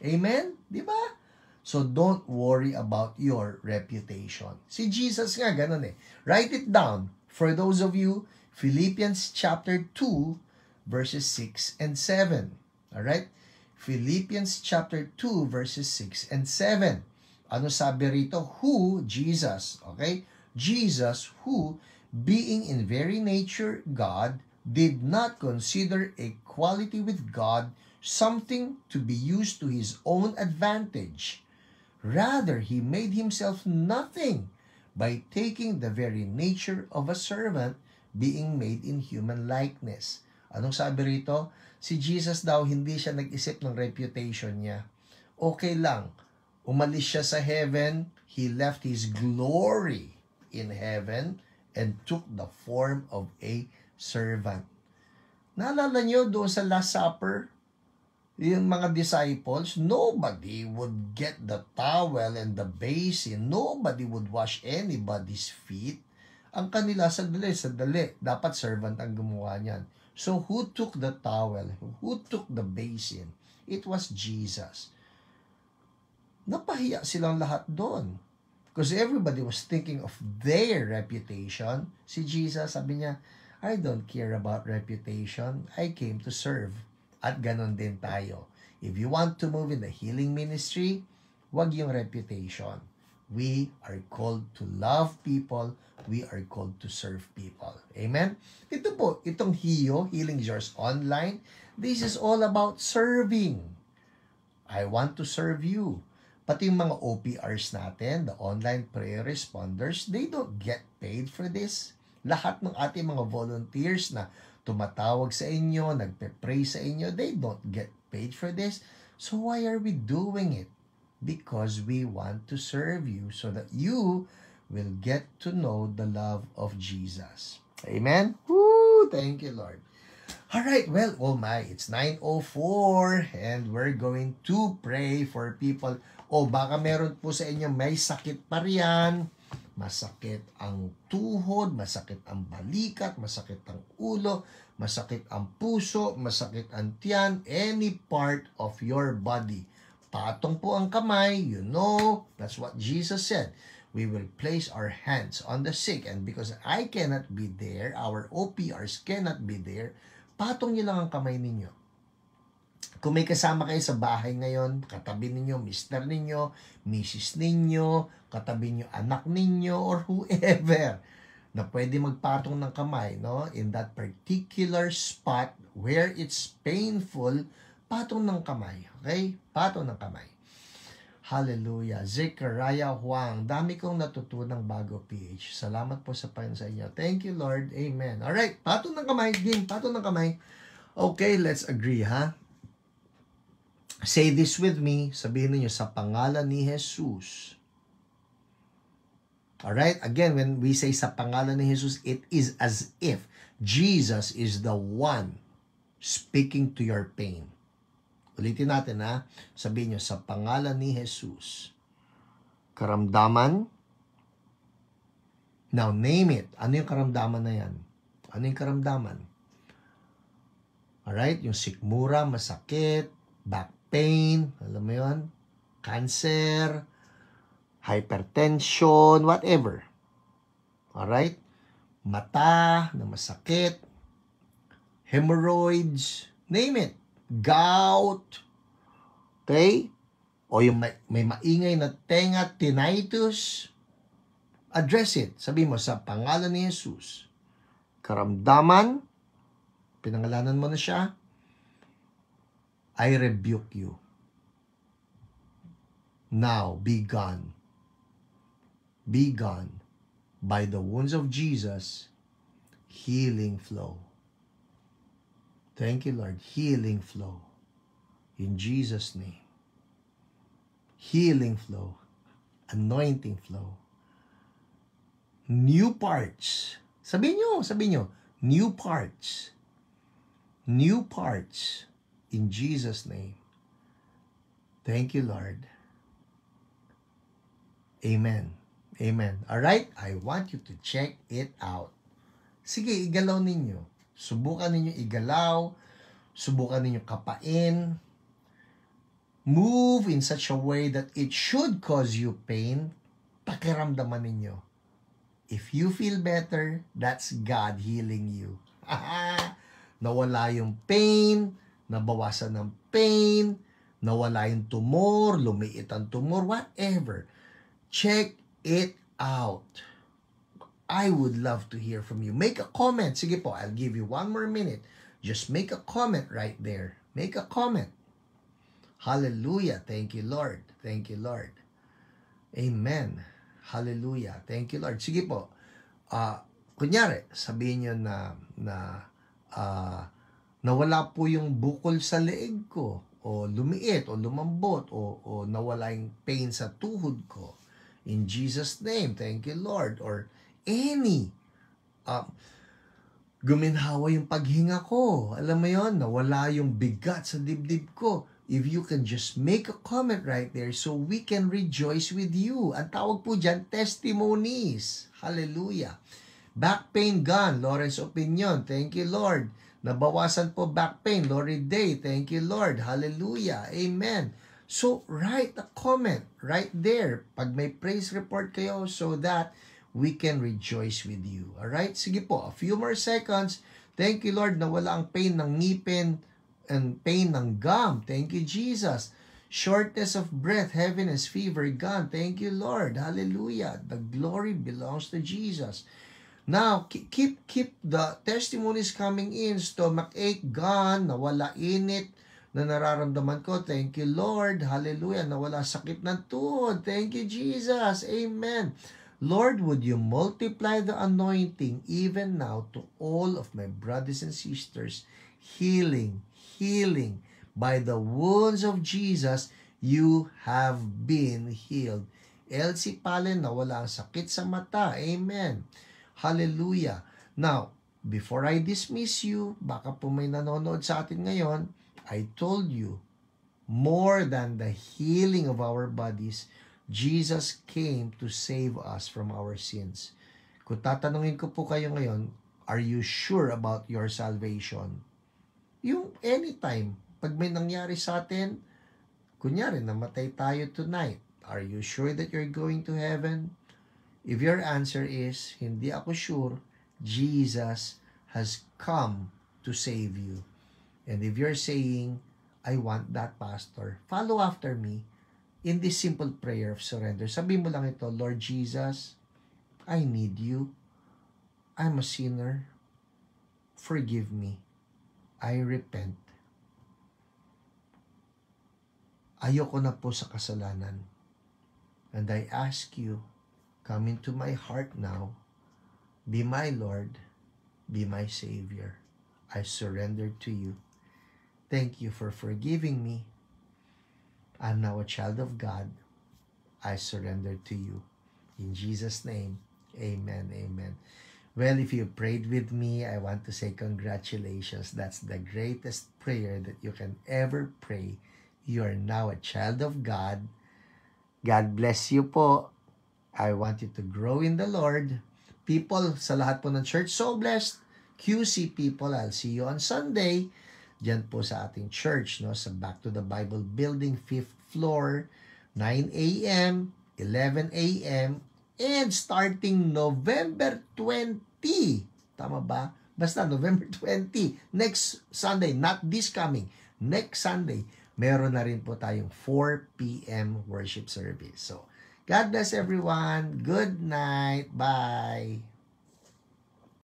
Amen? Di ba? So don't worry about your reputation. Si Jesus nga, ganun eh. Write it down. For those of you, Philippians chapter 2, verses 6 and 7. Alright? Philippians chapter 2 verses 6 and 7. Ano sabi rito? Who, Jesus, okay? Jesus who, being in very nature God, did not consider equality with God something to be used to his own advantage. Rather, he made himself nothing by taking the very nature of a servant, being made in human likeness. Anong sabi rito? Si Jesus daw, hindi siya nag-isip ng reputation niya. Okay lang. Umalis siya sa heaven. He left his glory in heaven and took the form of a servant. Naalala niyo doon sa Last Supper? Yung mga disciples, nobody would get the towel and the basin. Nobody would wash anybody's feet. Ang kanila, sadali. Dapat servant ang gumawa niyan. So, who took the towel? Who took the basin? It was Jesus. Napahiya silang lahat doon. Because everybody was thinking of their reputation. Si Jesus, sabi niya, I don't care about reputation. I came to serve. At ganon din tayo. If you want to move in the healing ministry, wag yung reputation. We are called to love people. We are called to serve people. Amen? Ito po, itong HIO, Healing Yours Online, this is all about serving. I want to serve you. Pati yung mga OPRs natin, the online prayer responders, they don't get paid for this. Lahat ng ating mga volunteers na tumatawag sa inyo, nagpe-pray sa inyo, they don't get paid for this. So why are we doing it? Because we want to serve you so that you will get to know the love of Jesus. Amen? Woo! Thank you, Lord. Alright, well, oh my, it's 9:04 and we're going to pray for people. Baka meron po sa inyo may sakit pa riyan. Masakit ang tuhod, masakit ang balikat, masakit ang ulo, masakit ang puso, masakit ang tiyan, any part of your body. Patong po ang kamay, you know, that's what Jesus said. We will place our hands on the sick, and because I cannot be there, our OPRs cannot be there, patong niyo lang ang kamay ninyo. Kung may kasama kayo sa bahay ngayon, katabi ninyo, mister ninyo, misis ninyo, katabi nyo anak ninyo, or whoever, na pwede magpatong ng kamay, no? In that particular spot where it's painful, patong ng kamay, okay? Patong ng kamay. Hallelujah. Zechariah Huang. Dami kong natutunang bago PH. Salamat po sa Panginoon sa inyo. Thank you, Lord. Amen. Alright, patong ng kamay. Game, patong ng kamay. Okay, let's agree, ha? Say this with me. Sabihin niyo sa pangalan ni Jesus. Alright? Again, when we say sa pangalan ni Jesus, it is as if Jesus is the one speaking to your pain. Ulitin natin, ha? Sabihin niyo sa pangalan ni Jesus. Karamdaman. Now, name it. Ano yung karamdaman na yan? Ano yung karamdaman? Alright? Yung sikmura, masakit, back pain, alam mo yun? Cancer, hypertension, whatever. Alright? Mata na masakit, hemorrhoids, name it. Gout, okay? O yung may maingay na tenga, tinnitus, address it. Sabi mo sa pangalan ni Jesus. Karamdaman, pinangalanan mo na siya, I rebuke you. Now, be gone. Be gone. By the wounds of Jesus, healing flow. Thank you, Lord. Healing flow. In Jesus' name. Healing flow. Anointing flow. New parts. Sabihin nyo. New parts. New parts. In Jesus' name. Thank you, Lord. Amen. Amen. Alright? I want you to check it out. Sige, igalaw ninyo. Subukan ninyo igalaw. Subukan ninyo kapain. Move in such a way that it should cause you pain. Pakiramdaman ninyo. If you feel better, that's God healing you. Nawala yung pain, nabawasan ng pain, nawala yung tumor, lumiit ang tumor, whatever. Check it out. I would love to hear from you. Make a comment. Sige po, I'll give you 1 more minute. Just make a comment right there. Make a comment. Hallelujah. Thank you, Lord. Thank you, Lord. Amen. Hallelujah. Thank you, Lord. Sige po. Kunyari, sabihin nyo na nawala po yung bukol sa leeg ko, o lumiit, o lumambot, o nawala yung pain sa tuhod ko. In Jesus' name, thank you, Lord. Or any, guminhawa yung paghinga ko. Alam mo yon, nawala yung bigat sa dibdib ko. If you can just make a comment right there so we can rejoice with you. Ang tawag po dyan, testimonies. Hallelujah. Back pain gone, Lawrence Opinion. Thank you, Lord. Nabawasan po back pain, Lori Day. Thank you, Lord. Hallelujah. Amen. So, write a comment right there pag may praise report kayo so that we can rejoice with you. Alright? Sige po, a few more seconds. Thank you, Lord, na wala ang pain ng ngipin and pain ng gum. Thank you, Jesus. Shortness of breath, heaviness, fever, gone. Thank you, Lord. Hallelujah. The glory belongs to Jesus. Now, keep the testimonies coming in. Stomach ache, gone. Nawala init na nararamdaman ko. Thank you, Lord. Hallelujah. Nawala sakit ng tuhod. Thank you, Jesus. Amen. Lord, would you multiply the anointing even now to all of my brothers and sisters. Healing. By the wounds of Jesus, you have been healed. Elsie Palen, nawala ang sakit sa mata. Amen. Hallelujah. Now, before I dismiss you, baka po may nanonood sa atin ngayon, I told you, more than the healing of our bodies, Jesus came to save us from our sins. Kung tatanungin ko po kayo ngayon, are you sure about your salvation? Yung anytime, pag may nangyari sa atin, kunyari, namatay tayo tonight, are you sure that you're going to heaven? If your answer is, hindi ako sure, Jesus has come to save you. And if you're saying, I want that, Pastor, follow after me in this simple prayer of surrender. Sabi mo lang ito, Lord Jesus, I need you. I'm a sinner. Forgive me. I repent. Ayoko na po sa kasalanan. And I ask you, come into my heart now. Be my Lord. Be my Savior. I surrender to you. Thank you for forgiving me. I'm now a child of God. I surrender to you. In Jesus' name, amen, amen. Well, if you prayed with me, I want to say congratulations. That's the greatest prayer that you can ever pray. You are now a child of God. God bless you po. I want you to grow in the Lord. People, sa lahat po ng church, so blessed. QC people, I'll see you on Sunday. Diyan po sa ating church, no, sa Back to the Bible Building, 5th floor, 9 a.m., 11 a.m., and starting November 20. Tama ba? Basta November 20. Next Sunday, not this coming. Next Sunday, meron na rin po tayong 4 p.m. worship service. So, God bless everyone. Good night. Bye.